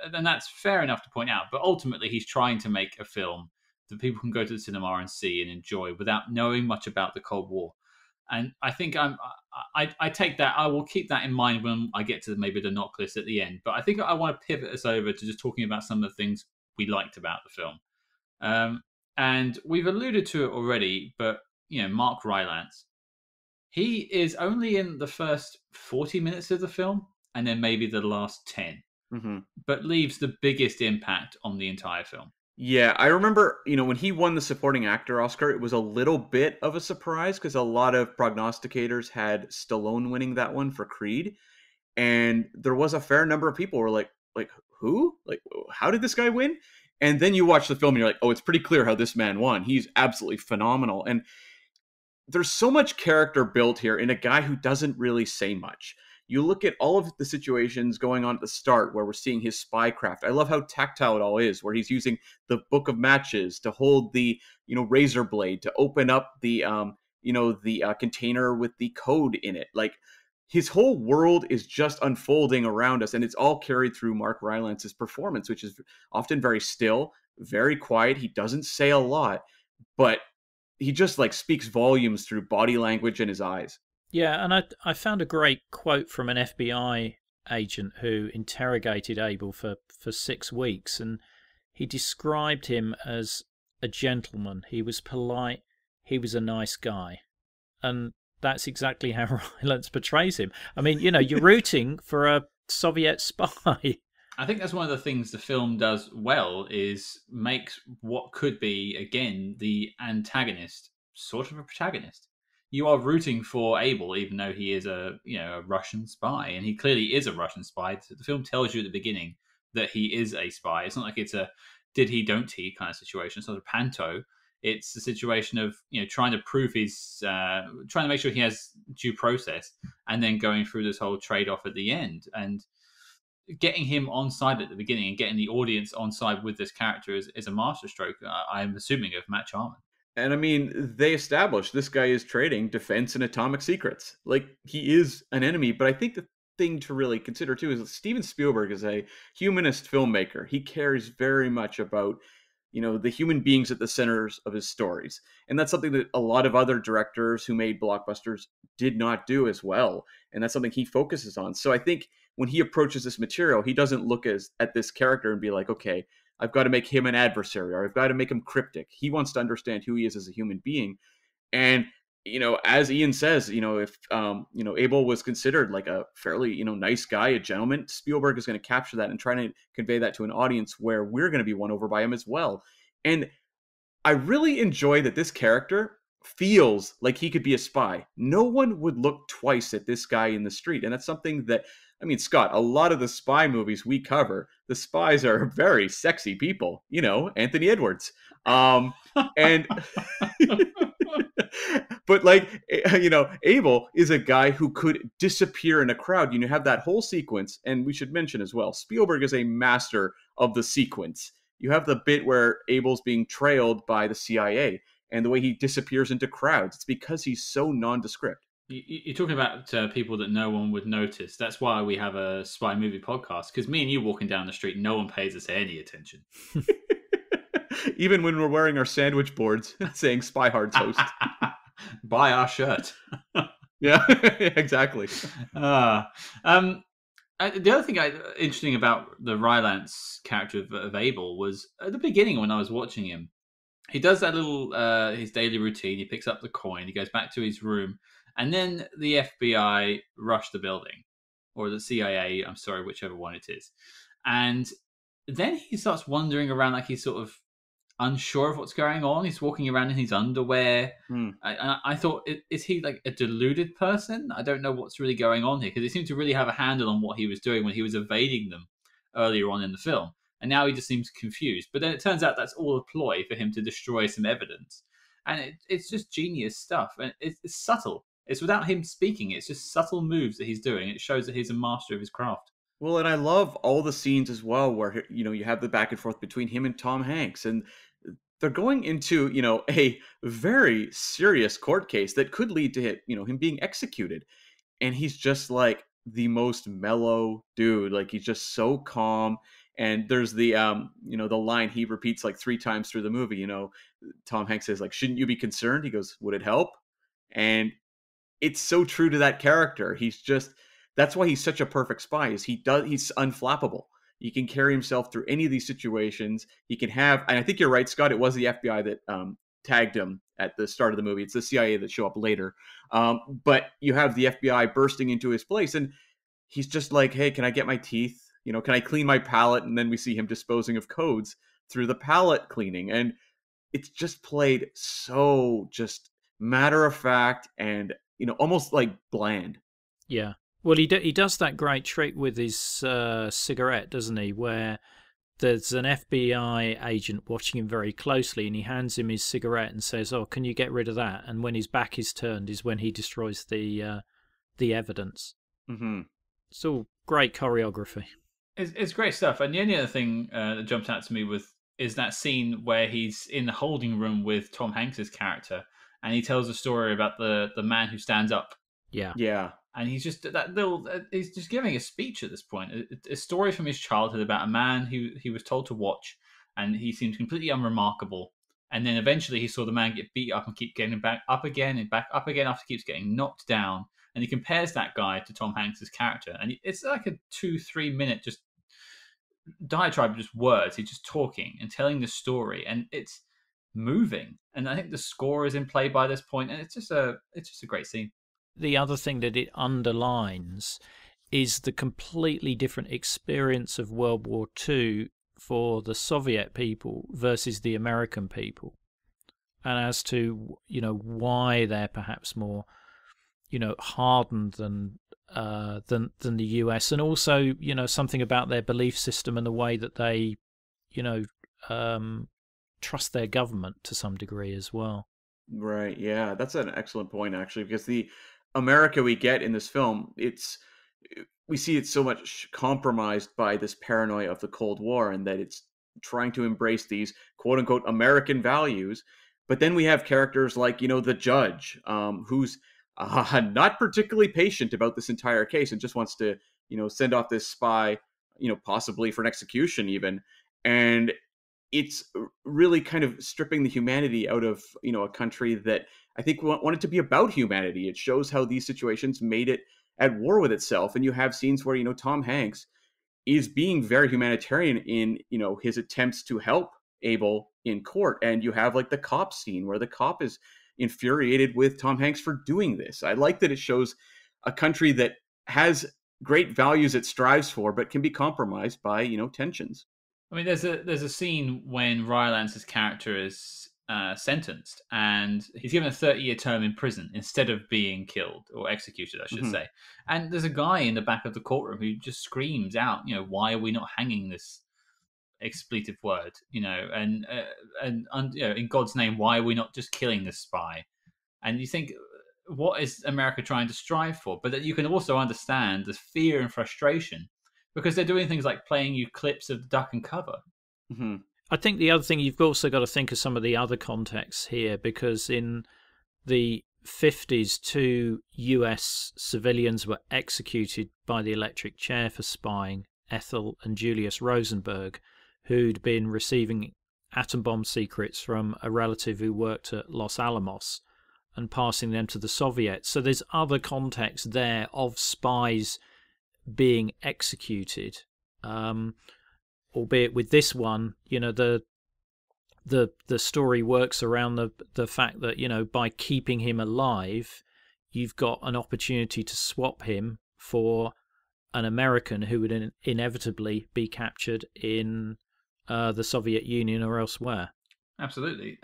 And that's fair enough to point out. But ultimately, he's trying to make a film that people can go to the cinema and see and enjoy without knowing much about the Cold War. And I think I take that. I will keep that in mind when I get to maybe the knock list at the end. But I think I want to pivot us over to just talking about some of the things we liked about the film. And we've alluded to it already, but Mark Rylance, he is only in the first 40 minutes of the film and then maybe the last 10, but leaves the biggest impact on the entire film. Yeah, I remember, when he won the supporting actor Oscar, it was a little bit of a surprise because a lot of prognosticators had Stallone winning that one for Creed. And there was a fair number of people who were like, who? Like, how did this guy win? And then you watch the film and you're like, oh, it's pretty clear how this man won. He's absolutely phenomenal. And there's so much character built here in a guy who doesn't really say much. You look at all of the situations going on at the start where we're seeing his spycraft. I love how tactile it all is, where he's using the book of matches to hold the, razor blade, to open up the, container with the code in it. Like, his whole world is just unfolding around us, and it's all carried through Mark Rylance's performance, which is often very still, very quiet. He doesn't say a lot, but he just speaks volumes through body language and his eyes. Yeah, and I found a great quote from an FBI agent who interrogated Abel for 6 weeks, and he described him as a gentleman. He was polite. He was a nice guy. And that's exactly how Rylance portrays him. I mean, you're rooting for a Soviet spy. I think that's one of the things the film does well, is makes what could be, again, the antagonist sort of a protagonist. You are rooting for Abel, even though he is a Russian spy, and he clearly is a Russian spy. The film tells you at the beginning that he is a spy. It's not like it's a did he, don't he kind of situation. It's not a panto. It's a situation of trying to prove his trying to make sure he has due process, and then going through this whole trade off at the end, and getting him on side at the beginning and getting the audience on side with this character is a masterstroke. I'm assuming of Matt Charman. And I mean, they established this guy is trading defense and atomic secrets. Like, he is an enemy, but I think the thing to really consider too is that Steven Spielberg is a humanist filmmaker. He cares very much about the human beings at the centers of his stories. And that's something that a lot of other directors who made blockbusters did not do as well. And that's something he focuses on. So I think when he approaches this material, he doesn't look at this character and be like, okay, I've got to make him an adversary, or I've got to make him cryptic. He wants to understand who he is as a human being. And as Ian says, if Abel was considered like a fairly nice guy, a gentleman, Spielberg is going to capture that and try to convey that to an audience where we're going to be won over by him as well. And I really enjoy that this character feels like he could be a spy. No one would look twice at this guy in the street, and that's something that, I mean, Scott, a lot of the spy movies we cover, the spies are very sexy people. Anthony Edwards, and. But Abel is a guy who could disappear in a crowd. You have that whole sequence, and we should mention as well, Spielberg is a master of the sequence. You have the bit where Abel's being trailed by the CIA, and the way he disappears into crowds. It's because he's so nondescript. You're talking about people that no one would notice. That's why we have a spy movie podcast, because me and you walking down the street, no one pays us any attention. Even when we're wearing our sandwich boards saying Spy Hard's host. Buy our shirt. Yeah, exactly. The other thing interesting about the Rylance character of Abel was at the beginning when I was watching him, he does that little his daily routine. He picks up the coin. He goes back to his room, and then the FBI rush the building, or the CIA. I'm sorry, whichever one it is. And then he starts wandering around like he's sort of unsure of what's going on. He's walking around in his underwear. I thought, is he like a deluded person? I don't know what's really going on here, because he seemed to really have a handle on what he was doing when he was evading them earlier on in the film, and now he just seems confused. But then it turns out that's all a ploy for him to destroy some evidence, and it's just genius stuff, and it's subtle. It's without him speaking. It's just subtle moves that he's doing. It shows that he's a master of his craft. Well, and I love all the scenes as well where you have the back and forth between him and Tom Hanks, and they're going into a very serious court case that could lead to him being executed, and he's just like the most mellow dude. Like, he's just so calm. And there's the the line he repeats like 3 times through the movie. Tom Hanks says, like, "Shouldn't you be concerned?" He goes, "Would it help?" And it's so true to that character. That's why he's such a perfect spy. He's unflappable. He can carry himself through any of these situations. He can have, and I think you're right, Scott. It was the FBI that tagged him at the start of the movie. It's the CIA that show up later. But you have the FBI bursting into his place, and he's just like, "Hey, can I get my teeth? Can I clean my palate?" And then we see him disposing of codes through the palate cleaning, and it's just played so just matter of fact and almost like bland. Yeah. Well, he does that great trick with his cigarette, doesn't he? Where there's an FBI agent watching him very closely, and he hands him his cigarette and says, "Oh, can you get rid of that?" And when his back is turned, is when he destroys the evidence. Mm-hmm. It's all great choreography. It's great stuff. And the only other thing that jumped out to me is that scene where he's in the holding room with Tom Hanks's character, and he tells a story about the man who stands up. Yeah. And he's just he's just giving a speech at this point, a story from his childhood about a man who he was told to watch, and he seemed completely unremarkable. And then eventually he saw the man get beat up and keep getting back up again and back up again after he keeps getting knocked down. And he compares that guy to Tom Hanks's character, and it's like a 2-3 minute just diatribe of just words. He's just talking and telling the story, and it's moving. And I think the score is in play by this point, and it's just a great scene. The other thing that it underlines is the completely different experience of World War II for the Soviet people versus the American people, and as to why they're perhaps more hardened than the US, and also something about their belief system and the way that they trust their government to some degree as well. Right. Yeah, that's an excellent point actually, because the America we get in this film, we see it's so much compromised by this paranoia of the Cold War, and that it's trying to embrace these quote unquote American values. But then we have characters like, the judge, who's not particularly patient about this entire case and just wants to, send off this spy, possibly for an execution even. And it's really kind of stripping the humanity out of, a country that I think wanted to be about humanity. It shows how these situations made it at war with itself. And you have scenes where, Tom Hanks is being very humanitarian in, his attempts to help Abel in court. And you have like the cop scene where the cop is infuriated with Tom Hanks for doing this. I like that it shows a country that has great values it strives for, but can be compromised by, tensions. I mean, there's a scene when Rylance's character is sentenced, and he's given a 30-year term in prison instead of being killed or executed, I should say. And there's a guy in the back of the courtroom who just screams out, why are we not hanging this expletive word, and in God's name, why are we not just killing this spy? And you think, what is America trying to strive for? But that you can also understand the fear and frustration, because they're doing things like playing you clips of Duck and Cover. Mm-hmm. I think the other thing, you've also got to think of some of the other contexts here, because in the 50s, 2 US civilians were executed by the electric chair for spying, Ethel and Julius Rosenberg, who'd been receiving atom bomb secrets from a relative who worked at Los Alamos and passing them to the Soviets. So there's other context there of spies being executed, albeit with this one, the story works around the fact that, by keeping him alive, you've got an opportunity to swap him for an American who would inevitably be captured in the Soviet Union or elsewhere. Absolutely.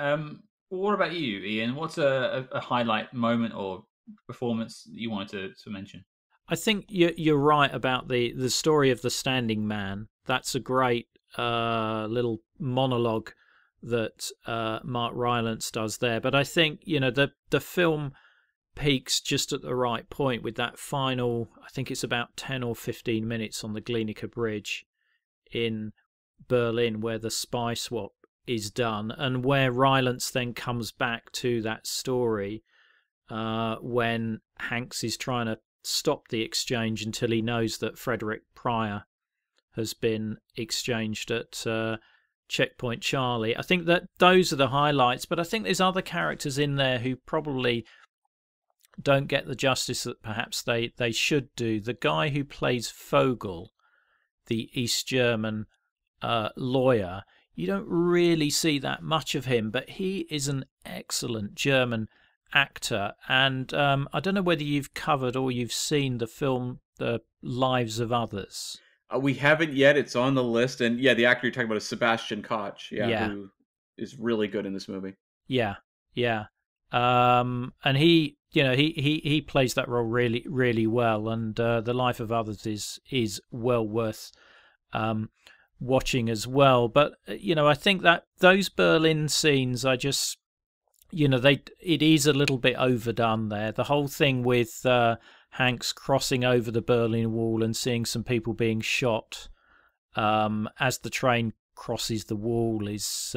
What about you, Ian? What's a highlight moment or performance that you wanted to mention? I think you're right about the story of the standing man. That's a great little monologue that Mark Rylance does there. But I think, the film peaks just at the right point with that final, I think it's about 10 or 15 minutes on the Glienicke Bridge in Berlin, where the spy swap is done, and where Rylance then comes back to that story when Hanks is trying to stop the exchange until he knows that Frederick Pryor has been exchanged at Checkpoint Charlie. I think that those are the highlights, but I think there's other characters in there who probably don't get the justice that perhaps they should do. The guy who plays Vogel, the East German lawyer, you don't really see that much of him, but he is an excellent German actor. And I don't know whether you've covered or you've seen the film The Lives of Others. We haven't yet. It's on the list. And yeah, the actor you're talking about is Sebastian Koch, who is really good in this movie. Yeah. And he, he plays that role really, really well. And The Life of Others is well worth watching as well. But I think that those Berlin scenes, I just, it is a little bit overdone there. The whole thing with Hanks crossing over the Berlin Wall and seeing some people being shot as the train crosses the wall is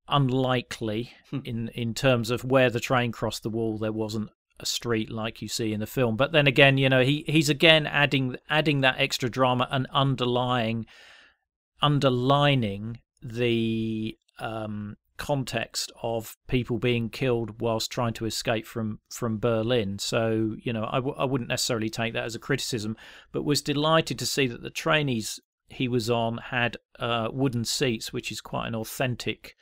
unlikely in terms of where the train crossed the wall. There wasn't a street like you see in the film. But then again, he's again adding that extra drama and underlining the context of people being killed whilst trying to escape from Berlin. So, I wouldn't necessarily take that as a criticism, but was delighted to see that the trainees he was on had wooden seats, which is quite an authentic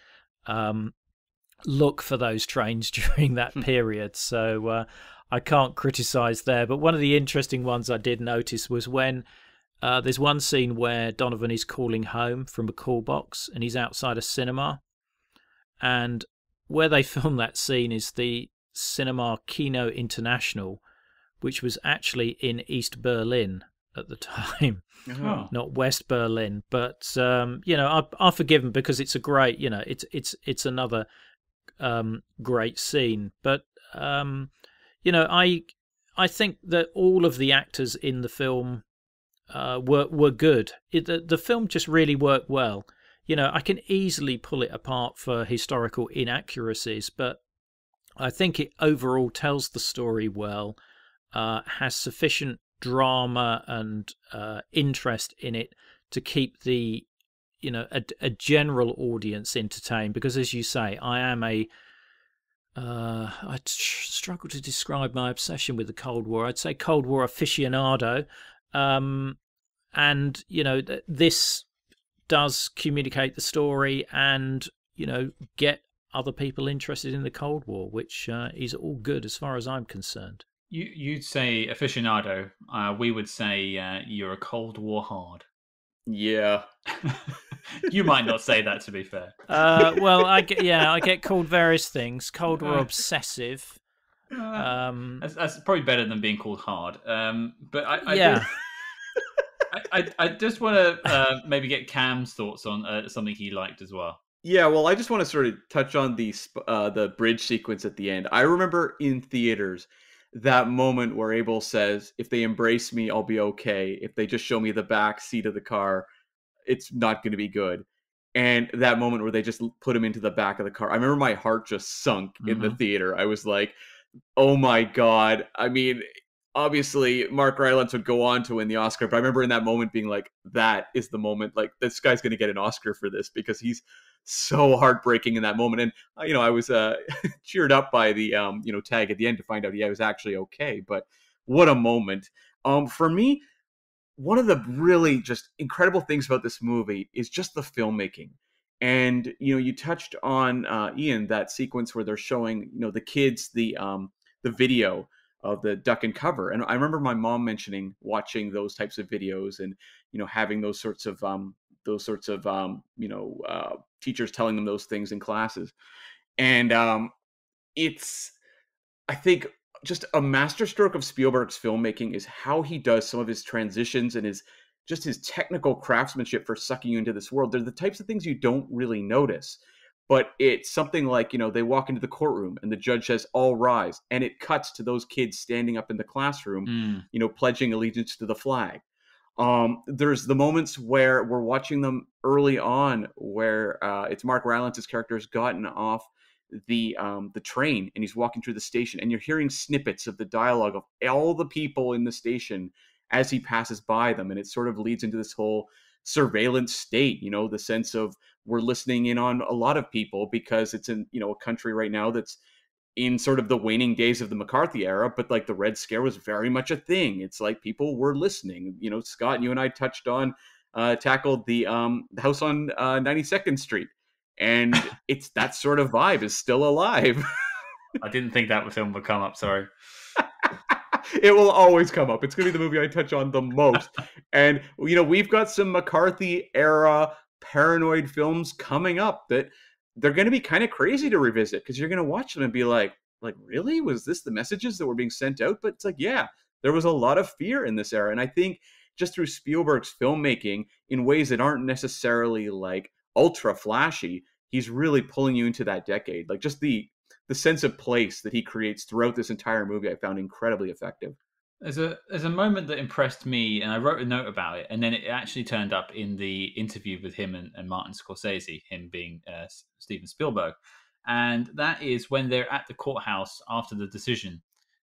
look for those trains during that period. So I can't criticise there. But one of the interesting ones I did notice was when there's one scene where Donovan is calling home from a call box and he's outside a cinema. And where they filmed that scene is the Cinema Kino International, which was actually in East Berlin. at the time. Oh. Not West Berlin, but I forgive him because it's a great, it's another great scene. But I think that all of the actors in the film were good. The film just really worked well. I can easily pull it apart for historical inaccuracies, but I think it overall tells the story well, has sufficient drama and interest in it to keep the a general audience entertained. Because as you say, I am I struggle to describe my obsession with the Cold War. I'd say Cold War aficionado, and this does communicate the story and get other people interested in the Cold War, which is all good as far as I'm concerned. You'd say aficionado. We would say you're a Cold War hard. Yeah. You might not say that, to be fair. Well, I get called various things. Cold War obsessive. That's probably better than being called hard. But I just want to maybe get Cam's thoughts on something he liked as well. Yeah, well, I just want to sort of touch on the bridge sequence at the end. I remember in theaters that moment where Abel says, "If they embrace me, I'll be okay. If they just show me the back seat of the car, it's not going to be good." And that moment where they just put him into the back of the car, I remember my heart just sunk in the theater. I was like, "Oh my God!" I mean, obviously, Mark Rylance would go on to win the Oscar, but I remember in that moment being like, "That is the moment. Like, this guy's going to get an Oscar for this because he's so heartbreaking in that moment." And I was cheered up by the tag at the end to find out he was actually okay. But what a moment! For me, one of the really just incredible things about this movie is just the filmmaking. And you touched on Ian, that sequence where they're showing the kids the video of the duck and cover. And I remember my mom mentioning watching those types of videos and having those sorts of teachers telling them those things in classes. And it's, I think, just a masterstroke of Spielberg's filmmaking is how he does some of his transitions and his technical craftsmanship for sucking you into this world. They're the types of things you don't really notice. But it's something like, they walk into the courtroom and the judge says, "All rise." And it cuts to those kids standing up in the classroom, pledging allegiance to the flag. There's the moments where we're watching them early on where it's Mark Rylance's character has gotten off the train and he's walking through the station, and you're hearing snippets of the dialogue of all the people in the station as he passes by them. And it sort of leads into this whole surveillance state, the sense of we're listening in on a lot of people because it's in, a country right now that's in sort of the waning days of the McCarthy era, but like the Red Scare was very much a thing. It's like people were listening. Scott, you and I tackled the house on 92nd Street, and it's that sort of vibe is still alive. I didn't think that film would come up. Sorry. It will always come up. It's going to be the movie I touch on the most. And, we've got some McCarthy era paranoid films coming up that they're going to be kind of crazy to revisit because you're going to watch them and be like, really? Was this the messages that were being sent out? But it's like, yeah, there was a lot of fear in this era. And I think just through Spielberg's filmmaking in ways that aren't necessarily like ultra flashy, he's really pulling you into that decade. Like just the sense of place that he creates throughout this entire movie, I found incredibly effective. There's a moment that impressed me, and I wrote a note about it, and then it actually turned up in the interview with him and Martin Scorsese, him being Steven Spielberg. And that is when they're at the courthouse after the decision,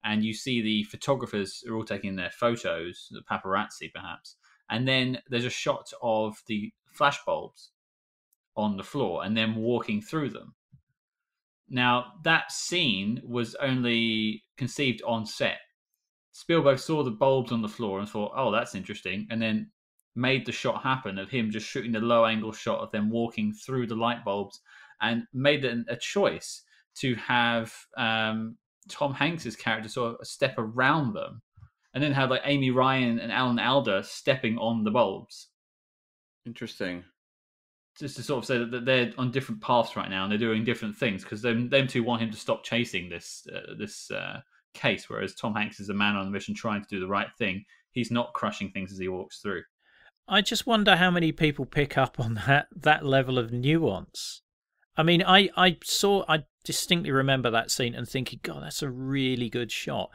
and you see the photographers are all taking their photos, the paparazzi perhaps, and then there's a shot of the flashbulbs on the floor and them walking through them. Now, that scene was only conceived on set. Spielberg saw the bulbs on the floor and thought, "Oh, that's interesting," and then made the shot happen of him just shooting the low-angle shot of them walking through the light bulbs, and made a choice to have Tom Hanks's character sort of step around them, and then have like Amy Ryan and Alan Alda stepping on the bulbs. Interesting. Just to sort of say that they're on different paths right now and they're doing different things because them two want him to stop chasing this case, whereas Tom Hanks is a man on a mission trying to do the right thing. he's not crushing things as he walks through. I just wonder how many people pick up on that level of nuance. I mean, I distinctly remember that scene and thinking, God, that's a really good shot.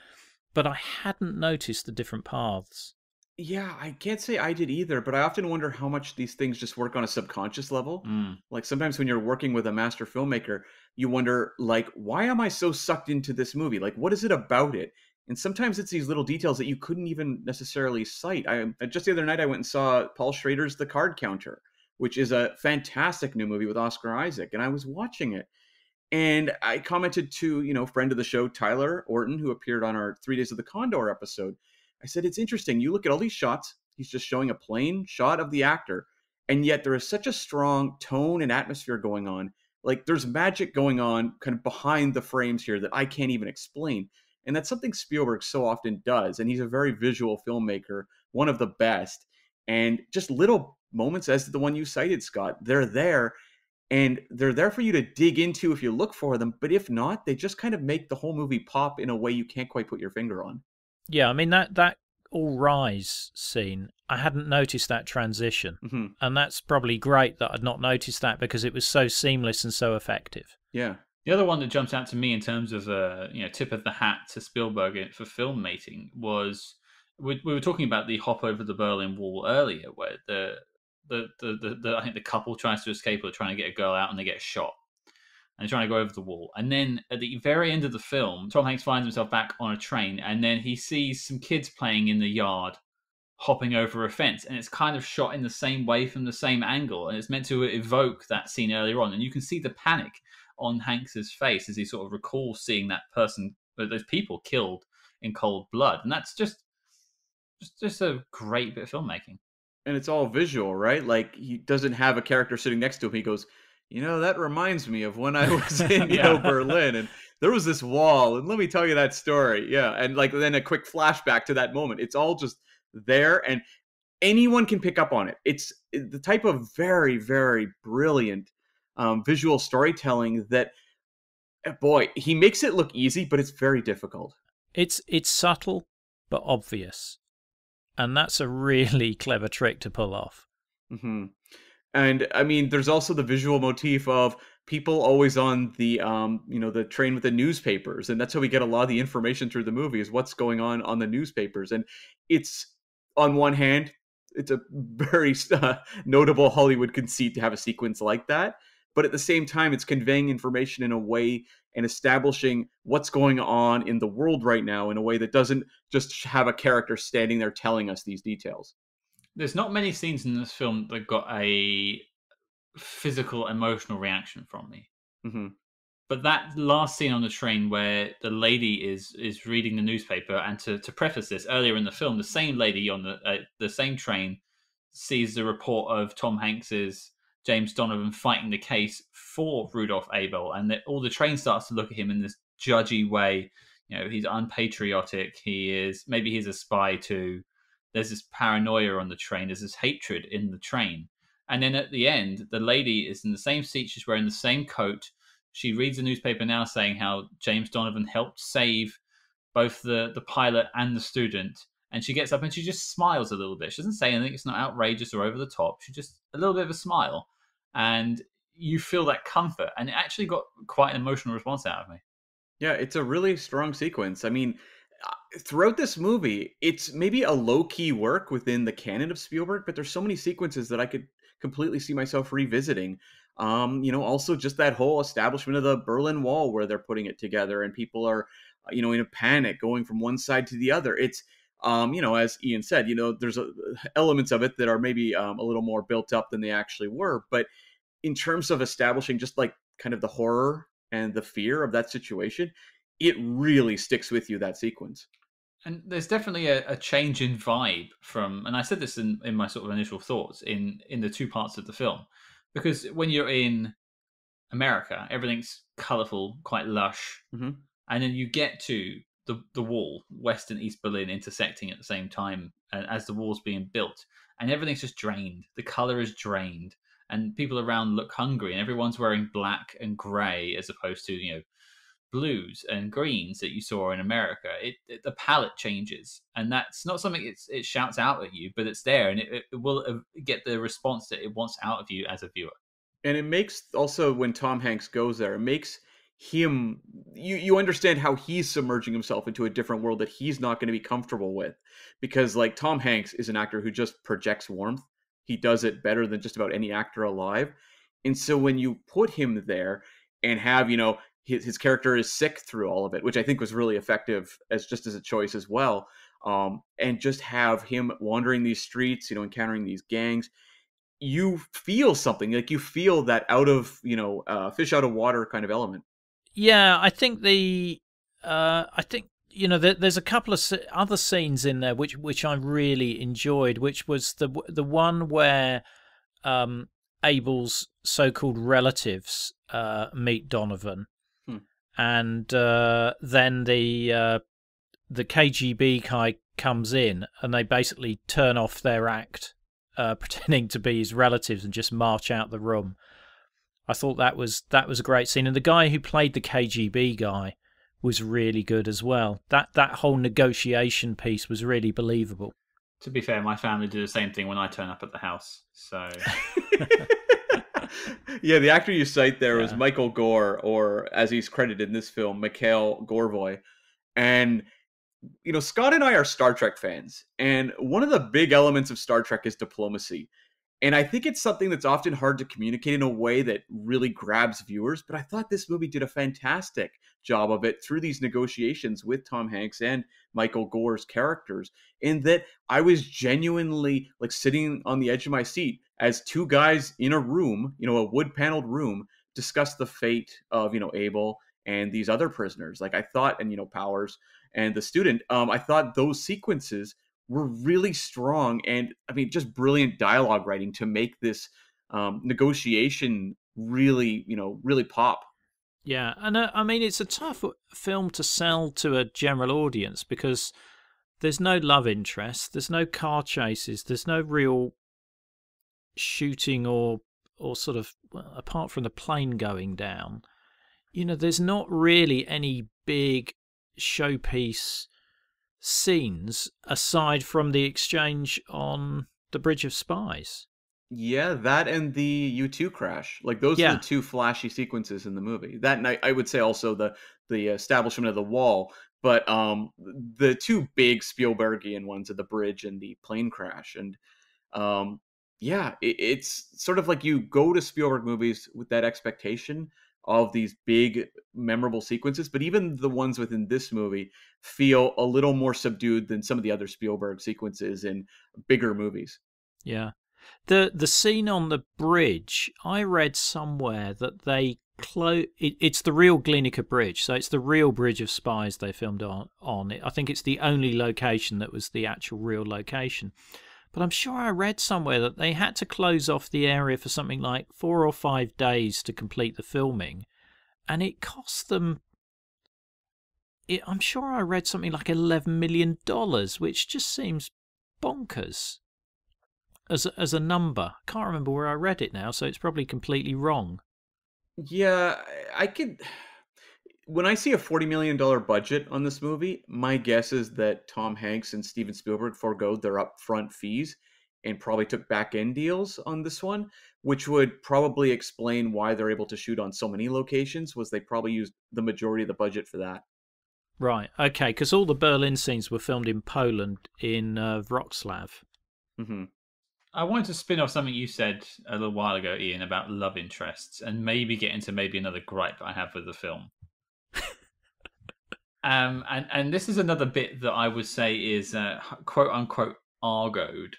But I hadn't noticed the different paths. Yeah, I can't say I did either, but I often wonder how much these things just work on a subconscious level. Like sometimes when you're working with a master filmmaker, you wonder, like, why am I so sucked into this movie? Like, what is it about it? And sometimes it's these little details that you couldn't even necessarily cite. Just the other night I went and saw Paul Schrader's The Card Counter, which is a fantastic new movie with Oscar Isaac, and I was watching it. And I commented to, friend of the show, Tyler Orton, who appeared on our 3 Days of the Condor episode. I said, it's interesting. You look at all these shots, he's just showing a plain shot of the actor. And yet there is such a strong tone and atmosphere going on. Like there's magic going on kind of behind the frames here that I can't even explain. And that's something Spielberg so often does. And he's a very visual filmmaker, one of the best. And just little moments, as the one you cited, Scott, they're there. And they're there for you to dig into if you look for them. But if not, they just kind of make the whole movie pop in a way you can't quite put your finger on. Yeah, I mean, that All Rise scene, I hadn't noticed that transition. Mm-hmm. And that's probably great that I'd not noticed that because it was so seamless and so effective. Yeah. The other one that jumps out to me in terms of tip of the hat to Spielberg for filmmaking was we were talking about the hop over the Berlin Wall earlier, where the I think the couple tries to escape or trying to get a girl out and they get shot. And they're trying to go over the wall. And then at the very end of the film, Tom Hanks finds himself back on a train and then he sees some kids playing in the yard, hopping over a fence. And it's kind of shot in the same way from the same angle. And it's meant to evoke that scene earlier on. And you can see the panic on Hanks's face as he sort of recalls seeing that person, those people killed in cold blood. And that's just a great bit of filmmaking. And it's all visual, right? Like he doesn't have a character sitting next to him. He goes, that reminds me of when I was in, Berlin, and there was this wall, and let me tell you that story. Yeah, and like then a quick flashback to that moment. It's all just there, and anyone can pick up on it. It's the type of very, very brilliant visual storytelling that, boy, he makes it look easy, but it's very difficult. It's subtle but obvious. And that's a really clever trick to pull off. Mm-hmm. And I mean, there's also the visual motif of people always on the, the train with the newspapers. And that's how we get a lot of the information through the movie is what's going on the newspapers. And it's, on one hand, it's a very notable Hollywood conceit to have a sequence like that. But at the same time, it's conveying information in a way and establishing what's going on in the world right now in a way that doesn't just have a character standing there telling us these details. There's not many scenes in this film that got a physical, emotional reaction from me. Mm-hmm. But that last scene on the train where the lady is reading the newspaper, and to preface this, earlier in the film, the same lady on the same train sees the report of Tom Hanks's James Donovan fighting the case for Rudolph Abel, and all the train starts to look at him in this judgy way. He's unpatriotic. Maybe he's a spy too. There's this paranoia on the train. There's this hatred in the train. And then at the end, the lady is in the same seat. She's wearing the same coat. She reads the newspaper now saying how James Donovan helped save both the pilot and the student. And she gets up and she just smiles a little bit. She doesn't say anything. It's not outrageous or over the top. She just a little bit of a smile. And you feel that comfort. And it actually got quite an emotional response out of me. Yeah, it's a really strong sequence. I mean, throughout this movie, it's maybe a low-key work within the canon of Spielberg, but there's so many sequences that I could completely see myself revisiting. Also just that whole establishment of the Berlin Wall where they're putting it together and people are, in a panic going from one side to the other. It's, as Ian said, there's elements of it that are maybe a little more built up than they actually were. But in terms of establishing just like kind of the horror and the fear of that situation, it really sticks with you, that sequence. And there's definitely a change in vibe from, and I said this in my sort of initial thoughts in the two parts of the film, because when you're in America, everything's colorful, quite lush, mm-hmm. and then you get to the wall, West and East Berlin intersecting at the same time as the wall's being built, and everything's just drained. The color is drained, and people around look hungry, and everyone's wearing black and gray as opposed to blues and greens that you saw in America. The palette changes, and that's not something it shouts out at you, but it's there, and it will get the response that it wants out of you as a viewer. And it makes also when Tom Hanks goes there, it makes him you understand how he's submerging himself into a different world that he's not going to be comfortable with, because like Tom Hanks is an actor who just projects warmth. He does it better than just about any actor alive. And so when you put him there and have, his character is sick through all of it, which I think was really effective as a choice as well. And just have him wandering these streets, encountering these gangs, you feel something, like you feel that out of fish out of water kind of element. Yeah, I think there's a couple of other scenes in there which I really enjoyed, which was the one where Abel's so-called relatives meet Donovan, and then the KGB guy comes in and they basically turn off their act, pretending to be his relatives, and just march out the room. I thought that was a great scene, and the guy who played the KGB guy was really good as well. That whole negotiation piece was really believable. To be fair, my family do the same thing when I turn up at the house. So, yeah, the actor you cite there was Michael Gore, or as he's credited in this film, Mikhail Gorevoy, and Scott and I are Star Trek fans, and one of the big elements of Star Trek is diplomacy. And I think it's something that's often hard to communicate in a way that really grabs viewers. But I thought this movie did a fantastic job of it through these negotiations with Tom Hanks and Michael Gore's characters, in that I was genuinely like sitting on the edge of my seat as two guys in a room, a wood-paneled room, discuss the fate of, Abel and these other prisoners. Like I thought, and, Powers and the student, I thought those sequences were really strong, and I mean, just brilliant dialogue writing to make this negotiation really, really pop. Yeah, and I mean, it's a tough film to sell to a general audience because there's no love interest, there's no car chases, there's no real shooting or sort of, well, apart from the plane going down, there's not really any big showpiece scenes aside from the exchange on the Bridge of Spies. Yeah, that and the U2 crash. Like those are the two flashy sequences in the movie. That night, I would say also the establishment of the wall, but the two big Spielbergian ones of the bridge and the plane crash. And it's sort of like you go to Spielberg movies with that expectation of these big memorable sequences, but even the ones within this movie feel a little more subdued than some of the other Spielberg sequences in bigger movies. Yeah. The scene on the bridge, I read somewhere that they it's the real Glinica Bridge, so it's the real Bridge of Spies they filmed on it. I think it's the only location that was the actual real location. But I'm sure I read somewhere that they had to close off the area for something like 4 or 5 days to complete the filming. And it cost them, I'm sure I read something like $11 million, which just seems bonkers as a number. I can't remember where I read it now, so it's probably completely wrong. Yeah, when I see a $40 million budget on this movie, my guess is that Tom Hanks and Steven Spielberg forgoed their upfront fees and probably took back-end deals on this one, which would probably explain why they're able to shoot on so many locations, was they probably used the majority of the budget for that. Right, okay, because all the Berlin scenes were filmed in Poland, in Wrocław. Mm-hmm. I wanted to spin off something you said a little while ago, Ian, about love interests, and maybe get into another gripe I have with the film. And this is another bit that I would say is quote unquote Argoed,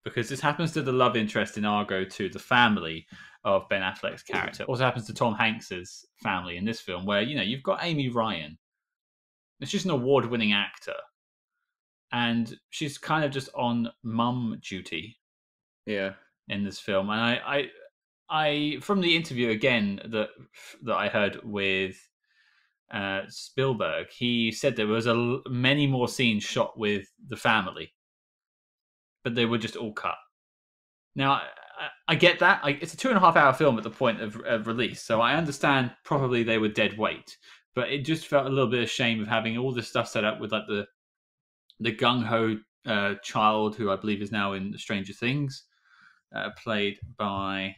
because this happens to the love interest in Argo to the family of Ben Affleck's character. Also happens to Tom Hanks's family in this film, where you've got Amy Ryan. She's an award-winning actor, and she's kind of just on mum duty. Yeah. In this film, and I from the interview again that I heard with Spielberg, he said there was many more scenes shot with the family, but they were just all cut. Now, I get that. It's a 2.5-hour film at the point of release, so I understand probably they were dead weight. but it just felt a little bit of shame of having all this stuff set up with like the gung ho child who I believe is now in Stranger Things, played by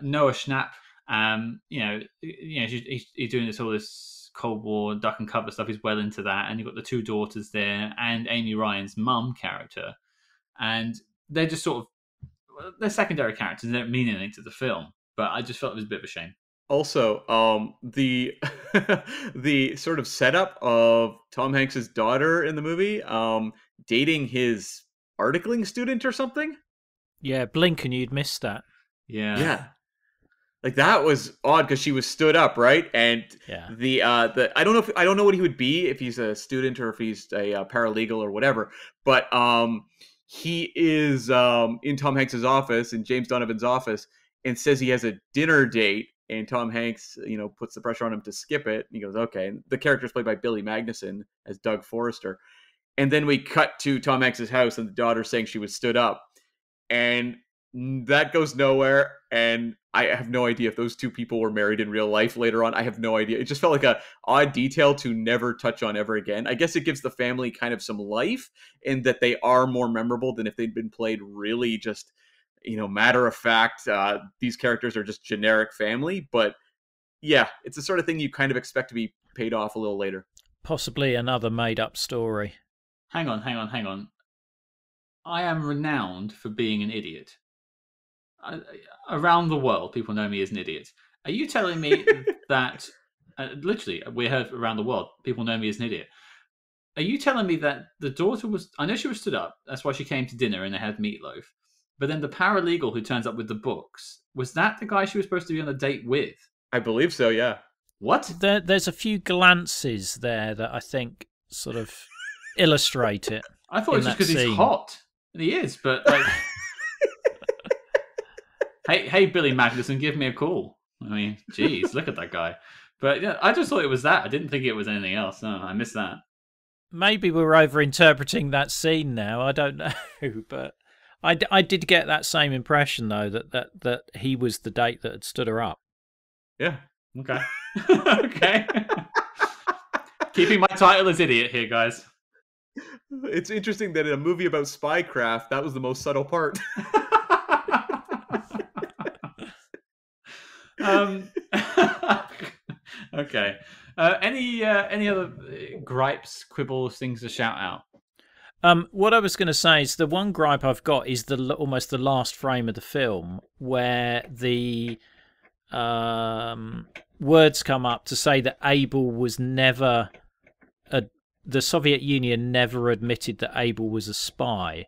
Noah Schnapp. He's doing all this Cold War duck and cover stuff. He's well into that, and you've got the two daughters there, and Amy Ryan's mum character, and they're just sort of they're secondary characters. They don't mean anything to the film, but I just felt it was a bit of a shame. Also, the the sort of setup of Tom Hanks's daughter in the movie, dating his articling student or something. Yeah, blink and you'd miss that. Yeah. Like that was odd because she was stood up, right? And the I don't know what he would be if he's a student or if he's a paralegal or whatever. But he is in Tom Hanks's office, in James Donovan's office, and says he has a dinner date. And Tom Hanks, puts the pressure on him to skip it. And he goes, okay. And the character's played by Billy Magnussen as Doug Forrester. And then we cut to Tom Hanks's house and the daughter saying she was stood up. And that goes nowhere. And I have no idea if those two people were married in real life later on. I have no idea. It just felt like a odd detail to never touch on ever again. I guess it gives the family kind of some life in that they are more memorable than if they'd been played really just, matter of fact. These characters are just generic family. But yeah, it's the sort of thing you kind of expect to be paid off a little later. Possibly another made-up story. Hang on. I am renowned for being an idiot. Around the world, people know me as an idiot. Are you telling me that, literally, we heard around the world, people know me as an idiot. Are you telling me that the daughter was, I know she was stood up, that's why she came to dinner and they had meatloaf, but then the paralegal who turns up with the books, was that the guy she was supposed to be on a date with? I believe so, yeah. What? There's a few glances there that I think sort of illustrate it. I thought it was just because he's hot. And he is, but like... Hey, Billy Magnussen, give me a call. I mean, geez, look at that guy. But yeah, I just thought it was that. I didn't think it was anything else. No, I missed that. Maybe we're overinterpreting that scene now. I don't know, but I did get that same impression though that he was the date that had stood her up. Yeah. Okay. Okay. Keeping my title as idiot here, guys. It's interesting that in a movie about spycraft, that was the most subtle part. Okay. Any other gripes, quibbles, things to shout out? What I was going to say is the one gripe I've got is almost the last frame of the film where the words come up to say that Abel was never the Soviet Union never admitted that Abel was a spy,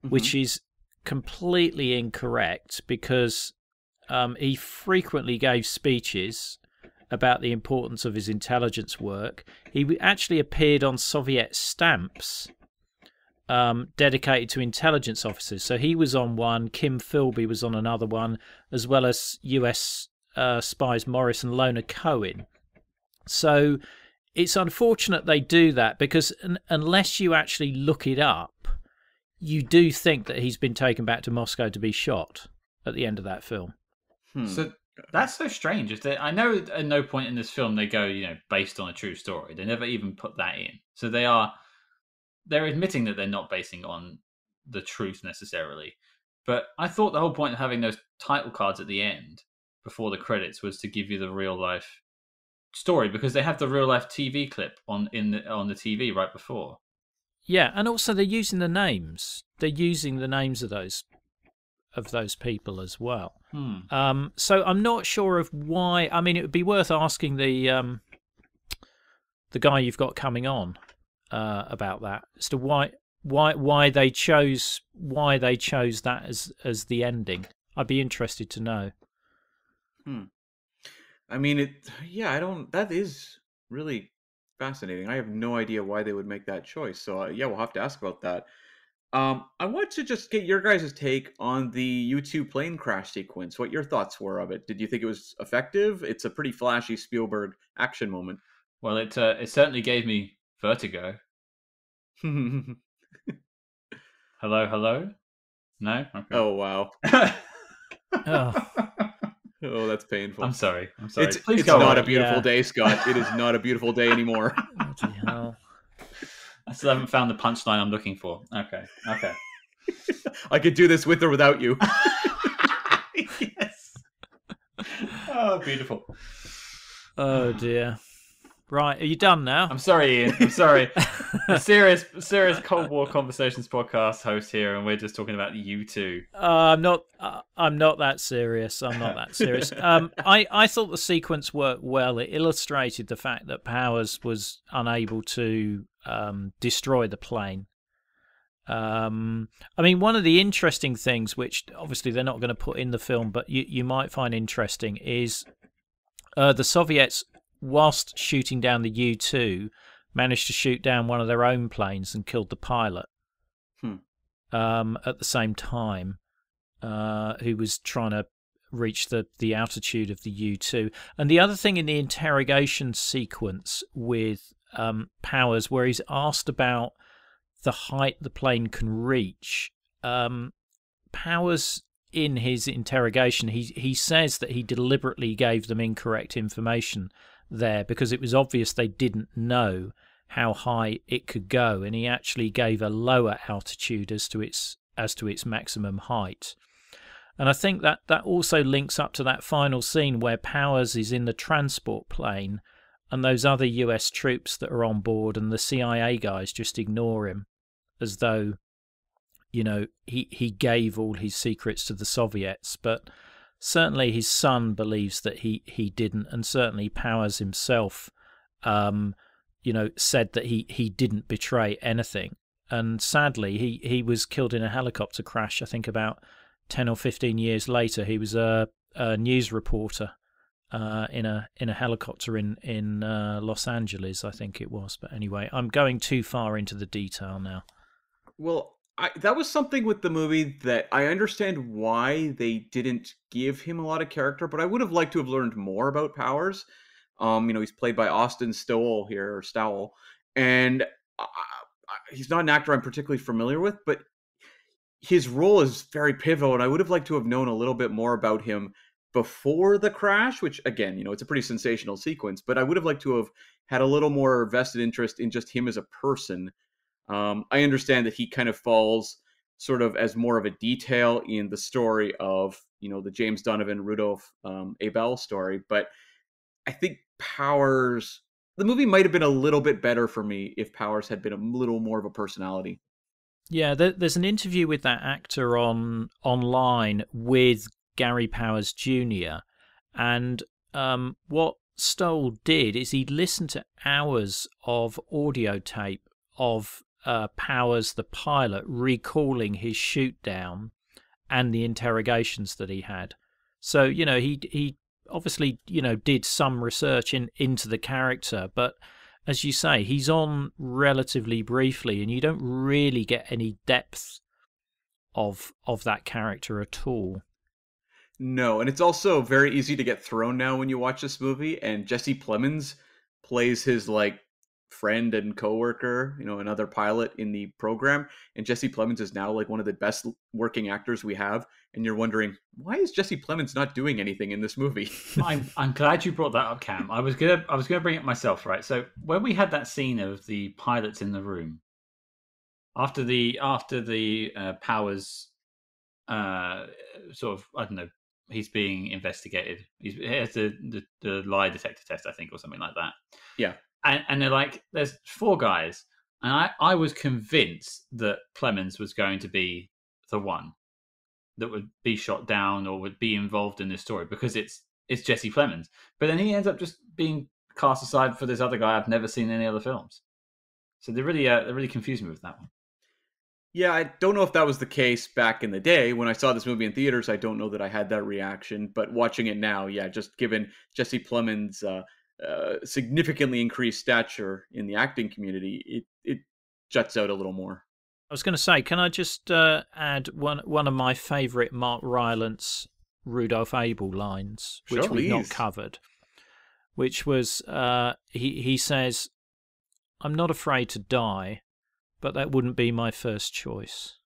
which is completely incorrect because he frequently gave speeches about the importance of his intelligence work. He actually appeared on Soviet stamps dedicated to intelligence officers. So he was on one, Kim Philby was on another one, as well as US spies Morris and Lona Cohen. So it's unfortunate they do that because unless you actually look it up, you do think that he's been taken back to Moscow to be shot at the end of that film. So that's so strange. I know at no point in this film they go, based on a true story. They never even put that in. So they're admitting that they're not basing on the truth necessarily. But I thought the whole point of having those title cards at the end before the credits was to give you the real life story because they have the real life TV clip on the TV right before. Yeah, and also they're using the names. They're using the names of those people as well. So I'm not sure of why. I mean, it would be worth asking the guy you've got coming on about that as to why they chose that as the ending. I'd be interested to know. I mean, that is really fascinating. I have no idea why they would make that choice. So we'll have to ask about that. I want to just get your guys' take on the U-2 plane crash sequence. What your thoughts were of it? Did you think it was effective? It's a pretty flashy Spielberg action moment. Well, it certainly gave me vertigo. Hello? No? Okay. Oh, wow. Oh, that's painful. I'm sorry. Please it's go not on. a beautiful day, Scott. It is not a beautiful day anymore. Bloody hell. I still haven't found the punchline I'm looking for. Okay. I could do this with or without you. Yes. Oh, beautiful. Oh dear. Right, are you done now? I'm sorry, Ian. I'm sorry. A serious Cold War Conversations podcast host here, and we're just talking about you two. I'm not that serious. I'm not that serious. I thought the sequence worked well. It illustrated the fact that Powers was unable to destroy the plane. I mean, one of the interesting things, which obviously they're not going to put in the film, but you might find interesting, is the Soviets, whilst shooting down the U-2, managed to shoot down one of their own planes and killed the pilot at the same time, who was trying to reach the altitude of the U-2. And the other thing in the interrogation sequence with Powers, where he's asked about the height the plane can reach, Powers, in his interrogation, he says that he deliberately gave them incorrect information there because it was obvious they didn't know how high it could go, and he actually gave a lower altitude as to its maximum height. And I think that also links up to that final scene where Powers is in the transport plane and those other US troops that are on board, and the CIA guys just ignore him as though, you know, he gave all his secrets to the Soviets. But certainly his son believes that he didn't, and certainly Powers himself, you know, said that he didn't betray anything. And sadly, he was killed in a helicopter crash, I think about 10 or 15 years later. He was a news reporter in a helicopter in Los Angeles, I think it was. But anyway, I'm going too far into the detail now. Well, that was something with the movie that I understand why they didn't give him a lot of character, but I would have liked to have learned more about Powers. You know, he's played by Austin Stowell here, or Stowell, and he's not an actor I'm particularly familiar with, but his role is very pivotal, and I would have liked to have known a little bit more about him before the crash, which, again, you know, it's a pretty sensational sequence, but I would have liked to have had a little more vested interest in just him as a person. I understand that he kind of falls sort of as more of a detail in the story of, you know, the James Donovan, Rudolph Abel story, but I think Powers, the movie might have been a little bit better for me if Powers had been a little more of a personality. Yeah, there's an interview with that actor online with Gary Powers Jr. And what Stowell did is he listened to hours of audio tape of Powers, the pilot, recalling his shoot down and the interrogations that he had. So, you know, he obviously, you know, did some research into the character, but as you say, he's on relatively briefly, and you don't really get any depth of that character at all. No, and it's also very easy to get thrown now when you watch this movie, and Jesse Plemons plays his, like, friend and coworker, you know, another pilot in the program, and Jesse Plemons is now like one of the best working actors we have, and you're wondering, why is Jesse Plemons not doing anything in this movie? I'm glad you brought that up, Cam. I was gonna bring it myself, right? So when we had that scene of the pilots in the room after the Powers sort of, I don't know, he's being investigated. He has the lie detector test, I think, or something like that. Yeah. And they're like, there's 4 guys. And I was convinced that Plemons was going to be the one that would be shot down or would be involved in this story because it's Jesse Plemons. But then he ends up just being cast aside for this other guy I've never seen in any other films. So they really confused me with that one. Yeah, I don't know if that was the case back in the day. When I saw this movie in theaters, I don't know that I had that reaction. But watching it now, yeah, just given Jesse Plemons' significantly increased stature in the acting community, it juts out a little more. I was going to say, can I just add one of my favourite Mark Rylance Rudolph Abel lines, which we've not covered, which was he says, "I'm not afraid to die, but that wouldn't be my first choice."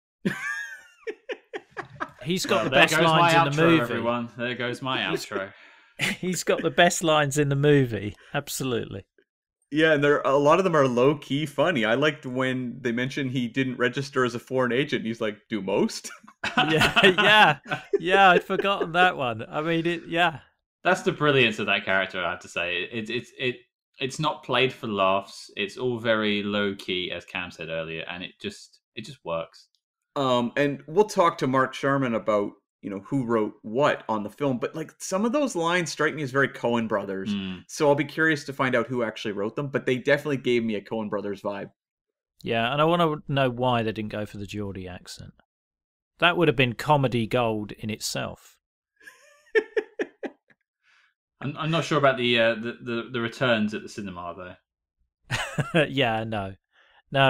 He's got the there best goes lines my in outro, the movie. everyone. There goes my outro. He's got the best lines in the movie. Absolutely. Yeah, and a lot of them are low key funny. I liked when they mentioned he didn't register as a foreign agent. He's like, "Do most?" Yeah. I'd forgotten that one. I mean, yeah. That's the brilliance of that character, I have to say. It's not played for laughs. It's all very low key, as Cam said earlier, and it just works. And we'll talk to Mark Sharman about who wrote what on the film, but like some of those lines strike me as very Coen Brothers. So I'll be curious to find out who actually wrote them, but they definitely gave me a Coen Brothers vibe. Yeah, and I want to know why they didn't go for the Geordie accent. That would have been comedy gold in itself. I'm not sure about the returns at the cinema though. Yeah, no,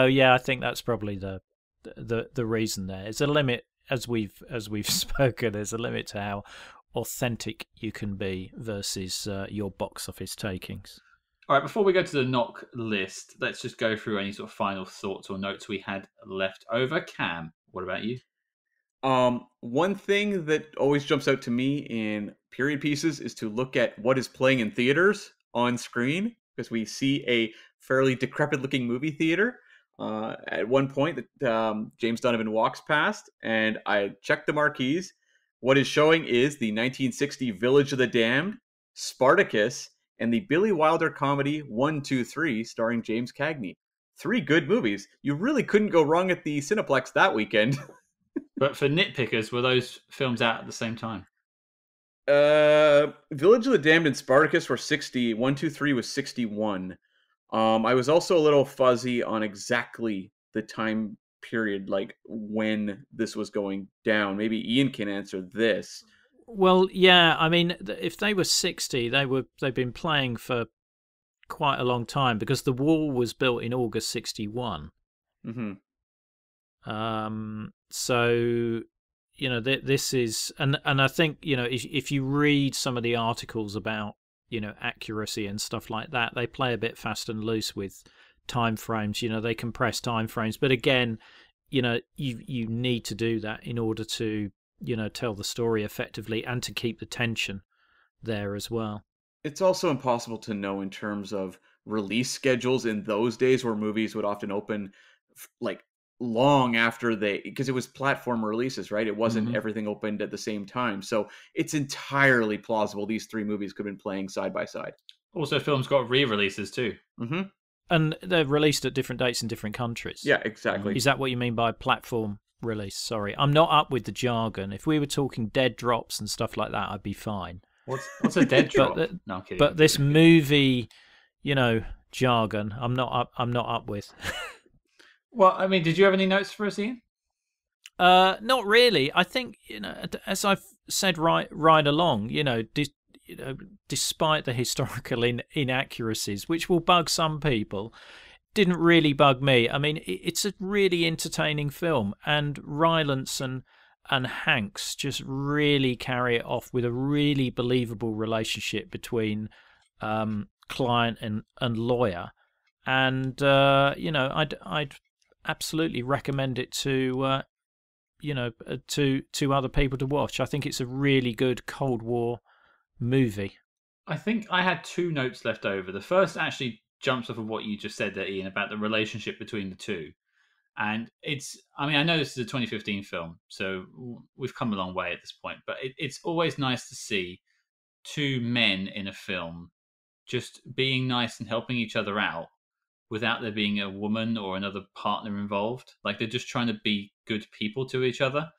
yeah. I think that's probably the reason. There's a limit, as we've spoken. There's a limit to how authentic you can be versus your box office takings. All right, before we go to the knock list, let's just go through any sort of final thoughts or notes we had left over. Cam, what about you? One thing that always jumps out to me in period pieces is to look at what is playing in theaters on screen, because we see a fairly decrepit looking movie theater. At one point that James Donovan walks past, and I checked the marquees. What is showing is the 1960 Village of the Damned, Spartacus, and the Billy Wilder comedy 1, 2, 3, starring James Cagney. 3 good movies. You really couldn't go wrong at the Cineplex that weekend. But for nitpickers, were those films out at the same time? Village of the Damned and Spartacus were 60. 1, 2, 3 was 61. I was also a little fuzzy on exactly the time period, like when this was going down. Maybe Ian can answer this. Well, yeah, I mean, if they were 60, they've been playing for quite a long time, because the wall was built in August 61. Mm-hmm. So, this is, and I think, if you read some of the articles about, accuracy and stuff like that, they play a bit fast and loose with time frames. They compress time frames, but again, you need to do that in order to, tell the story effectively and to keep the tension there as well. It's also impossible to know in terms of release schedules in those days, where movies would often open like long after because it was platform releases, right? It wasn't everything opened at the same time. So it's entirely plausible these 3 movies could have been playing side by side. Also, films got re-releases too. Mm-hmm. And they're released at different dates in different countries. Yeah, exactly. Is that what you mean by platform release? Sorry, I'm not up with the jargon. If we were talking dead drops and stuff like that, I'd be fine. What's a dead drop? No, I'm kidding. But this movie, jargon, I'm not up with. Well, I mean, did you have any notes for us, Ian? Not really. I think, as I've said right along, despite the historical inaccuracies, which will bug some people, didn't really bug me. I mean, it's a really entertaining film, and Rylance and Hanks just really carry it off with a really believable relationship between client and lawyer. And I'd absolutely recommend it to to other people to watch. I think it's a really good Cold War movie. I think I had 2 notes left over. The first actually jumps off of what you just said there, Ian, about the relationship between the two. And I know this is a 2015 film, so we've come a long way at this point, but it's always nice to see 2 men in a film just being nice and helping each other out without there being a woman or another partner involved. Like, they're just trying to be good people to each other.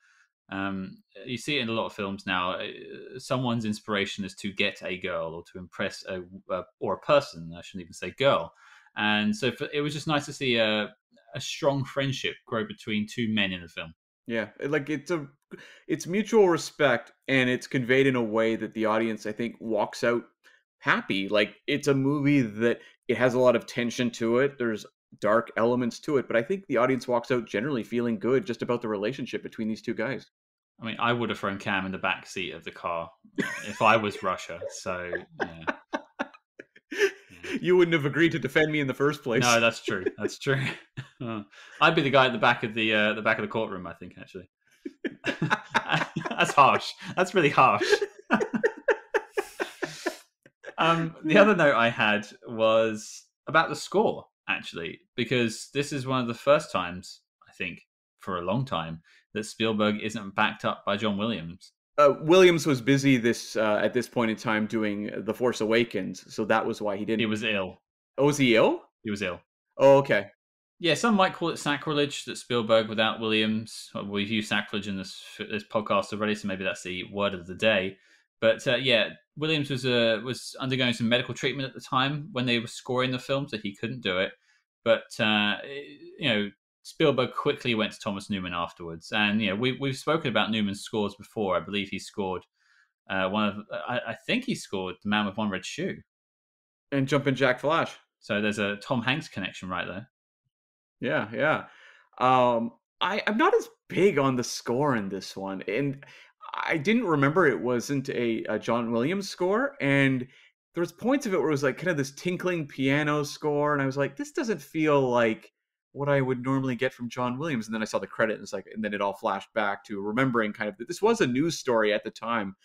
You see it in a lot of films now. Someone's inspiration is to get a girl or to impress a person. I shouldn't even say girl. And so it was just nice to see a strong friendship grow between 2 men in the film. Yeah, like it's mutual respect, and it's conveyed in a way that the audience, I think, walks out happy. Like, it's a movie that it has a lot of tension to it. There's dark elements to it, but I think the audience walks out generally feeling good just about the relationship between these 2 guys. I mean, I would have thrown Cam in the back seat of the car if I was Russia. So, yeah. You wouldn't have agreed to defend me in the first place. No, that's true. That's true. I'd be the guy at the back of the courtroom, I think, actually. That's harsh. That's really harsh. The other note I had was about the score, actually, because this is one of the first times, I think, for a long time, that Spielberg isn't backed up by John Williams. Williams was busy at this point in time doing The Force Awakens, so that was why he didn't. He was ill. Oh, was he ill? He was ill. Oh, okay. Yeah, some might call it sacrilege that Spielberg without Williams. We've used sacrilege in this podcast already, so maybe that's the word of the day. But yeah, Williams was undergoing some medical treatment at the time when they were scoring the film, so he couldn't do it. But Spielberg quickly went to Thomas Newman afterwards, and we've spoken about Newman's scores before. I believe he scored I think he scored The Man with One Red Shoe and Jumpin' Jack Flash. So there's a Tom Hanks connection right there. Yeah. I'm not as big on the score in this one, and I didn't remember it wasn't a John Williams score, and there was points of it where it was like kind of this tinkling piano score, and I was like, this doesn't feel like what I would normally get from John Williams. And then I saw the credit, and it's like, and then it all flashed back to remembering kind of that this was a news story at the time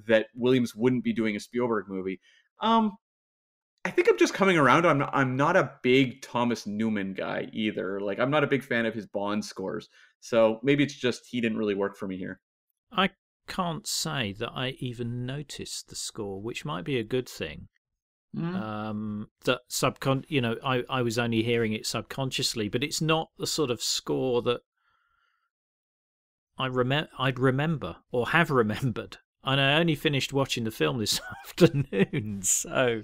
that Williams wouldn't be doing a Spielberg movie. I think I'm just coming around. I'm not a big Thomas Newman guy either. Like, I'm not a big fan of his Bond scores. So maybe it's just he didn't really work for me here. I can't say that I even noticed the score, which might be a good thing. That I was only hearing it subconsciously, but it's not the sort of score that I'd remember or have remembered. And I only finished watching the film this afternoon, so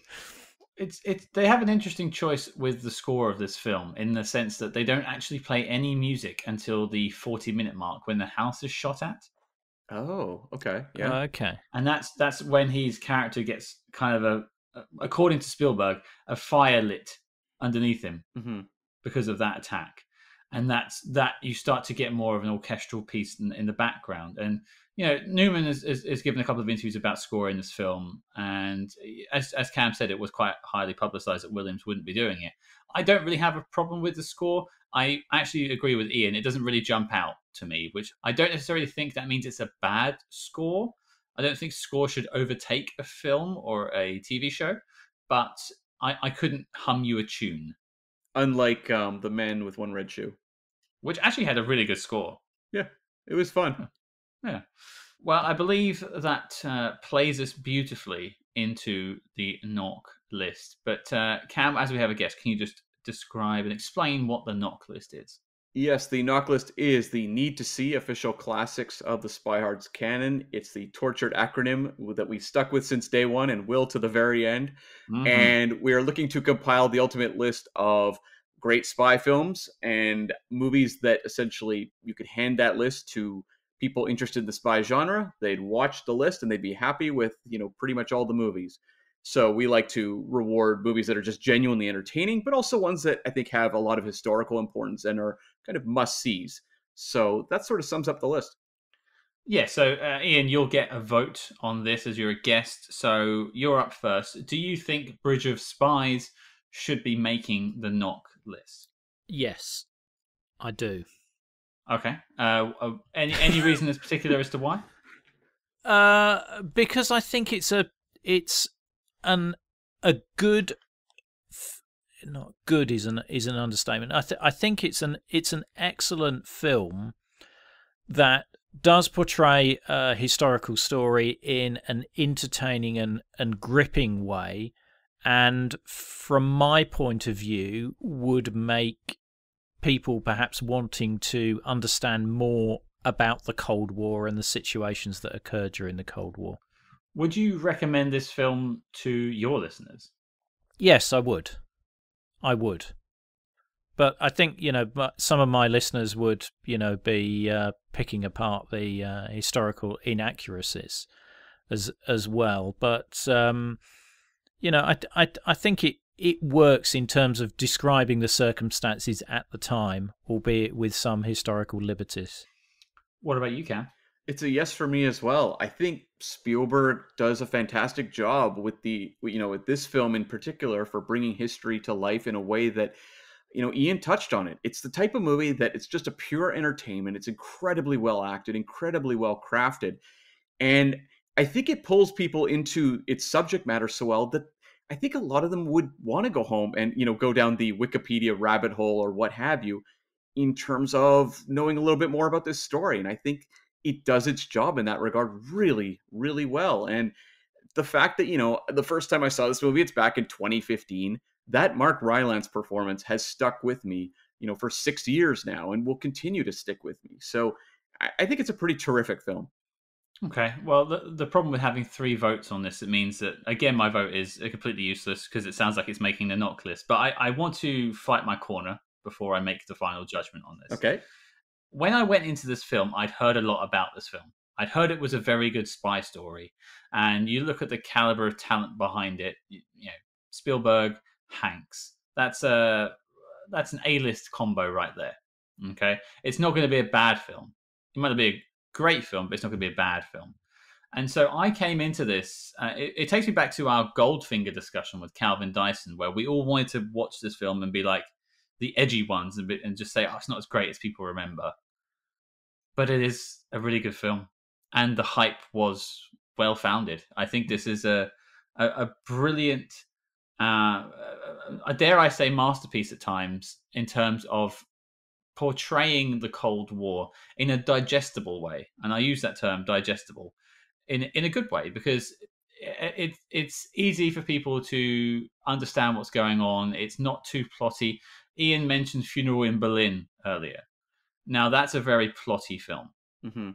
they have an interesting choice with the score of this film in the sense that they don't actually play any music until the 40-minute mark when the house is shot at. Oh, okay. Yeah. Okay. And that's when his character gets kind of according to Spielberg, a fire lit underneath him because of that attack. And that you start to get more of an orchestral piece in the background. And Newman has given a couple of interviews about scoring this film, and as Cam said, it was quite highly publicized that Williams wouldn't be doing it. I don't really have a problem with the score. I actually agree with Ian. It doesn't really jump out to me, which I don't necessarily think that means it's a bad score. I don't think score should overtake a film or a TV show, but I couldn't hum you a tune. Unlike The Man with One Red Shoe, which actually had a really good score. Yeah, it was fun. Yeah. Well, I believe that plays us beautifully into the knock list. But Cam, as we have a guest, can you just describe and explain what the knock list is? Yes, the knock list is the need to see official classics of the Spy Hard's canon. It's the tortured acronym that we stuck with since day one and will to the very end. And we are looking to compile the ultimate list of great spy films and movies that essentially you could hand that list to people interested in the spy genre. They'd watch the list and they'd be happy with, pretty much all the movies. So we like to reward movies that are just genuinely entertaining, but also ones that I think have a lot of historical importance and are kind of must-sees. So that sort of sums up the list. Yeah, so Ian, you'll get a vote on this as you're a guest. So you're up first. Do you think Bridge of Spies should be making the knock list? Yes, I do. Okay. Any reason in particular as to why? Because I think it's a good. Not good is an understatement. I think it's an excellent film that does portray a historical story in an entertaining and gripping way, and from my point of view would make people perhaps wanting to understand more about the Cold War and the situations that occurred during the Cold War. Would you recommend this film to your listeners? Yes, I would. But I think, some of my listeners would, be picking apart the historical inaccuracies as well. But, I think it works in terms of describing the circumstances at the time, albeit with some historical liberties. What about you, Cam? It's a yes for me as well. I think Spielberg does a fantastic job with with this film in particular for bringing history to life in a way that, Ian touched on it. It's the type of movie that it's just a pure entertainment. It's incredibly well acted, incredibly well crafted. And I think it pulls people into its subject matter so well that I think a lot of them would want to go home and, go down the Wikipedia rabbit hole or what have you in terms of knowing a little bit more about this story. And I think it does its job in that regard really, really well. And the fact that, the first time I saw this movie, it's back in 2015, that Mark Rylance performance has stuck with me, for 6 years now and will continue to stick with me. So I think it's a pretty terrific film. Okay, well, the problem with having 3 votes on this, it means that, again, my vote is completely useless because it sounds like it's making the knock list. But I want to fight my corner before I make the final judgment on this. Okay. When I went into this film, I'd heard a lot about this film. I'd heard it was a very good spy story. And you look at the caliber of talent behind it, Spielberg, Hanks. That's an A-list combo right there. Okay? It's not going to be a bad film. It might be a great film, but it's not going to be a bad film. And so I came into this. It takes me back to our Goldfinger discussion with Calvin Dyson, where we all wanted to watch this film and be like the edgy ones and just say, oh, it's not as great as people remember. But it is a really good film. And the hype was well-founded. I think this is a brilliant, dare I say, masterpiece at times in terms of portraying the Cold War in a digestible way. And I use that term, digestible, in a good way, because it's easy for people to understand what's going on. It's not too plotty. Ian mentioned Funeral in Berlin earlier. Now, that's a very plotty film. Mm-hmm.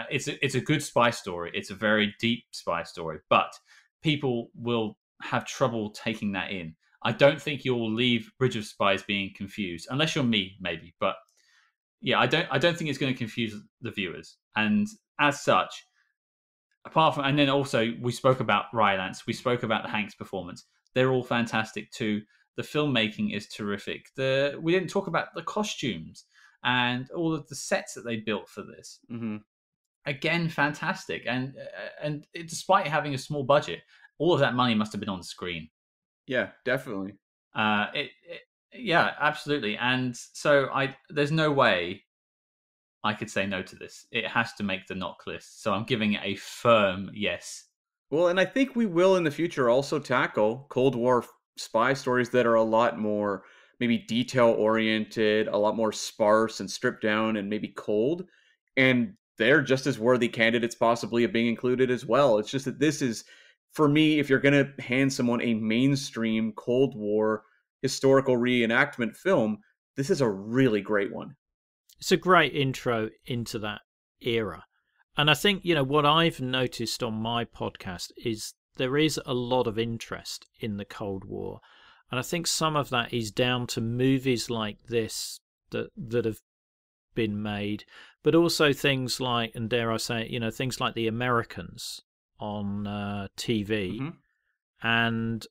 It's a good spy story. It's a very deep spy story, but people will have trouble taking that in. I don't think you'll leave Bridge of Spies being confused, unless you're me, maybe. But yeah, I don't think it's going to confuse the viewers. And as such, apart from, and then also we spoke about Rylance, we spoke about the Hanks performance. They're all fantastic too. The filmmaking is terrific. We didn't talk about the costumes and all of the sets that they built for this. Mm-hmm. Again, fantastic. And despite having a small budget, all of that money must have been on the screen. Yeah, definitely. Yeah, absolutely. And so there's no way I could say no to this. It has to make the knock list. So I'm giving it a firm yes. Well, and I think we will in the future also tackle Cold War spy stories that are a lot more maybe detail-oriented, a lot more sparse and stripped down and maybe cold. And they're just as worthy candidates possibly of being included as well. It's just that this is, for me, if you're going to hand someone a mainstream Cold War historical reenactment film, this is a really great one. It's a great intro into that era. And I think, what I've noticed on my podcast is there is a lot of interest in the Cold War. And I think some of that is down to movies like this that have been made, but also things like, and dare I say it, things like The Americans on TV, mm-hmm. and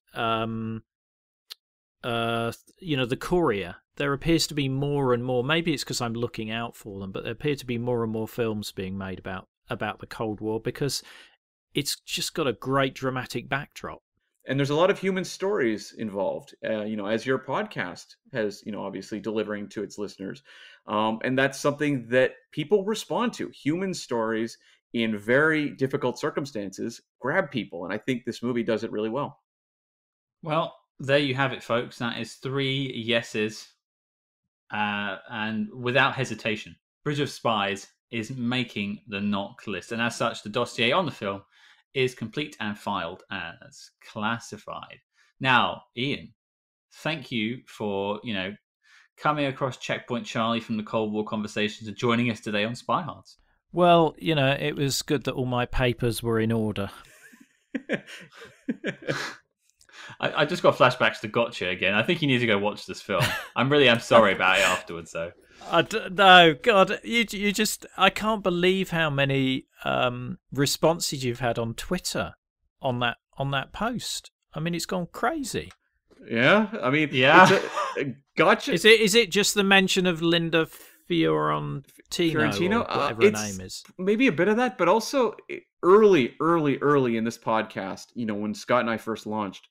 The Courier. There appears to be more and more. Maybe it's because I'm looking out for them, but there appear to be more and more films being made about the Cold War because it's just got a great dramatic backdrop. And there's a lot of human stories involved, as your podcast has, obviously delivering to its listeners. And that's something that people respond to. Human stories in very difficult circumstances grab people. And I think this movie does it really well. Well, there you have it, folks. That is 3 yeses. And without hesitation, Bridge of Spies is making the knock list. And as such, the dossier on the film is complete and filed as classified. Now, Ian, thank you for, coming across Checkpoint Charlie from the Cold War Conversations and joining us today on Spy Hards. Well, it was good that all my papers were in order. I just got flashbacks to Gotcha again. I think you need to go watch this film. I'm sorry about it afterwards, though. No, God, you just, I can't believe how many responses you've had on Twitter on that post. I mean, it's gone crazy. Yeah, I mean, yeah. Gotcha. Is it just the mention of Linda Fiorentino, or whatever her name is? Maybe a bit of that, but also early in this podcast, when Scott and I first launched,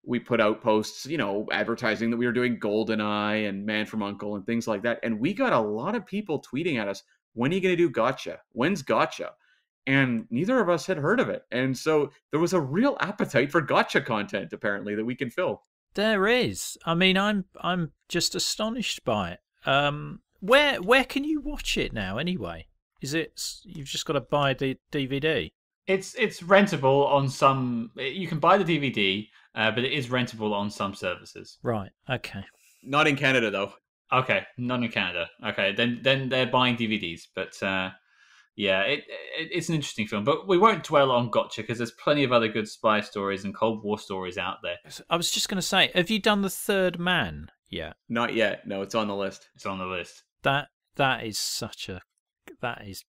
we put out posts, advertising that we were doing GoldenEye and Man from U.N.C.L.E. and things like that. And we got a lot of people tweeting at us, when are you going to do Gotcha? When's Gotcha? And neither of us had heard of it. And so there was a real appetite for Gotcha content, apparently, that we can fill. There is. I mean, I'm just astonished by it. Where can you watch it now, anyway? Is it you've just got to buy the DVD? It's rentable on some. You can buy the DVD, but it is rentable on some services. Right. Okay. Not in Canada, though. Okay, not in Canada. Okay, then they're buying DVDs. But yeah, it's an interesting film. But we won't dwell on Gotcha because there's plenty of other good spy stories and Cold War stories out there. I was just going to say, have you done The Third Man yet? Not yet. No, it's on the list. It's on the list. That is such a that is.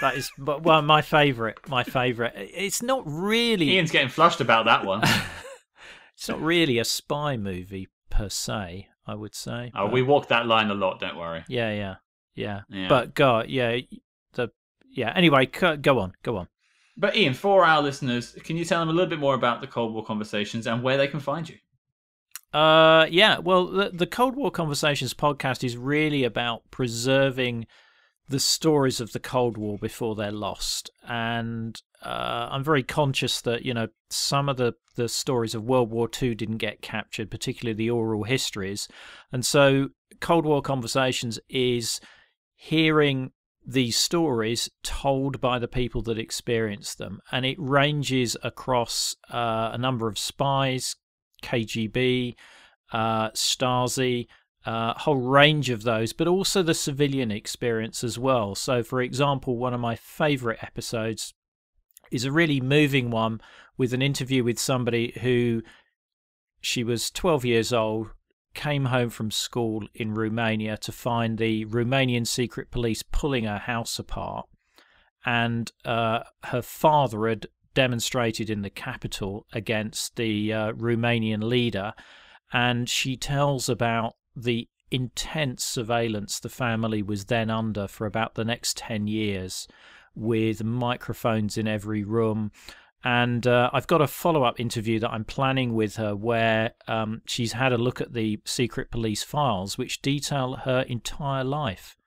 That is, well, my favourite. It's not really. Ian's getting flushed about that one. It's not really a spy movie per se, I would say. Oh, we walk that line a lot. Don't worry. Yeah. But God, Anyway, go on. But Ian, for our listeners, can you tell them a little bit more about the Cold War Conversations and where they can find you? Yeah. Well, the Cold War Conversations podcast is really about preserving the stories of the Cold War before they're lost. And I'm very conscious that, some of the stories of World War II didn't get captured, particularly the oral histories. And so Cold War Conversations is hearing these stories told by the people that experienced them. And it ranges across a number of spies, KGB, Stasi, a whole range of those, but also the civilian experience as well. So, for example, one of my favourite episodes is a really moving one with an interview with somebody who, she was 12 years old, came home from school in Romania to find the Romanian secret police pulling her house apart. And her father had demonstrated in the capital against the Romanian leader. And she tells about the intense surveillance the family was then under for about the next 10 years, with microphones in every room. And I've got a follow-up interview that I'm planning with her where she's had a look at the secret police files, which detail her entire life.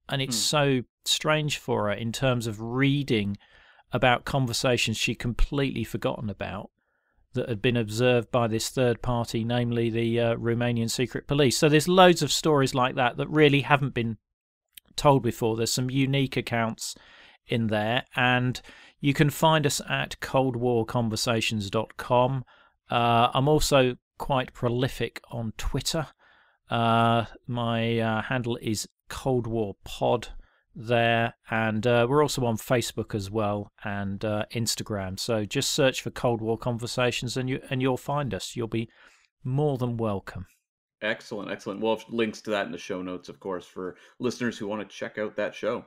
And it's so strange for her in terms of reading about conversations she'd completely forgotten about that had been observed by this third party, namely the Romanian secret police. So there's loads of stories like that really haven't been told before. There's some unique accounts in there, and you can find us at coldwarconversations.com. I'm also quite prolific on Twitter. My handle is Cold War Pod there, and we're also on Facebook as well, and Instagram. So just search for Cold War Conversations and you'll find us. You'll be more than welcome. Excellent. We'll have links to that in the show notes, of course, for listeners who want to check out that show.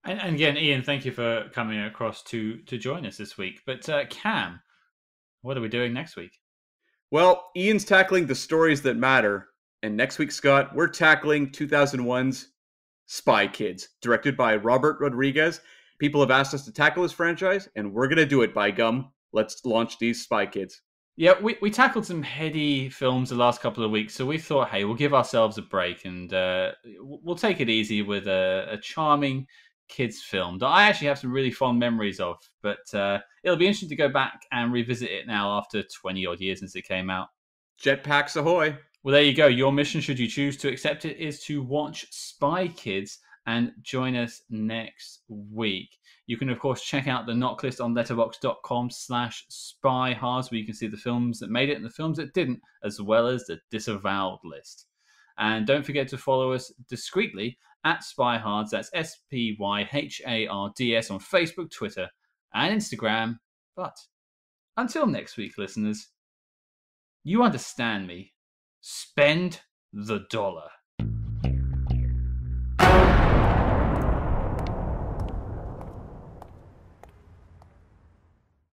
And again, Ian, thank you for coming across to join us this week. But Cam, what are we doing next week? Well, Ian's tackling the stories that matter, and next week, Scott, we're tackling 2001's Spy Kids, directed by Robert Rodriguez. People have asked us to tackle this franchise, and we're going to do it, by gum. Let's launch these Spy Kids. Yeah, we tackled some heady films the last couple of weeks, so we thought, hey, we'll give ourselves a break, and we'll take it easy with a charming kids film that I actually have some really fond memories of. But it'll be interesting to go back and revisit it now after 20-odd years since it came out. Jetpacks ahoy! Well, there you go. Your mission, should you choose to accept it, is to watch Spy Kids and join us next week. You can, of course, check out the knock list on letterboxd.com/spyhards, where you can see the films that made it and the films that didn't, as well as the disavowed list. And don't forget to follow us discreetly at Spyhards. That's SPYHARDS on Facebook, Twitter, and Instagram. But until next week, listeners, you understand me. Spend the dollar.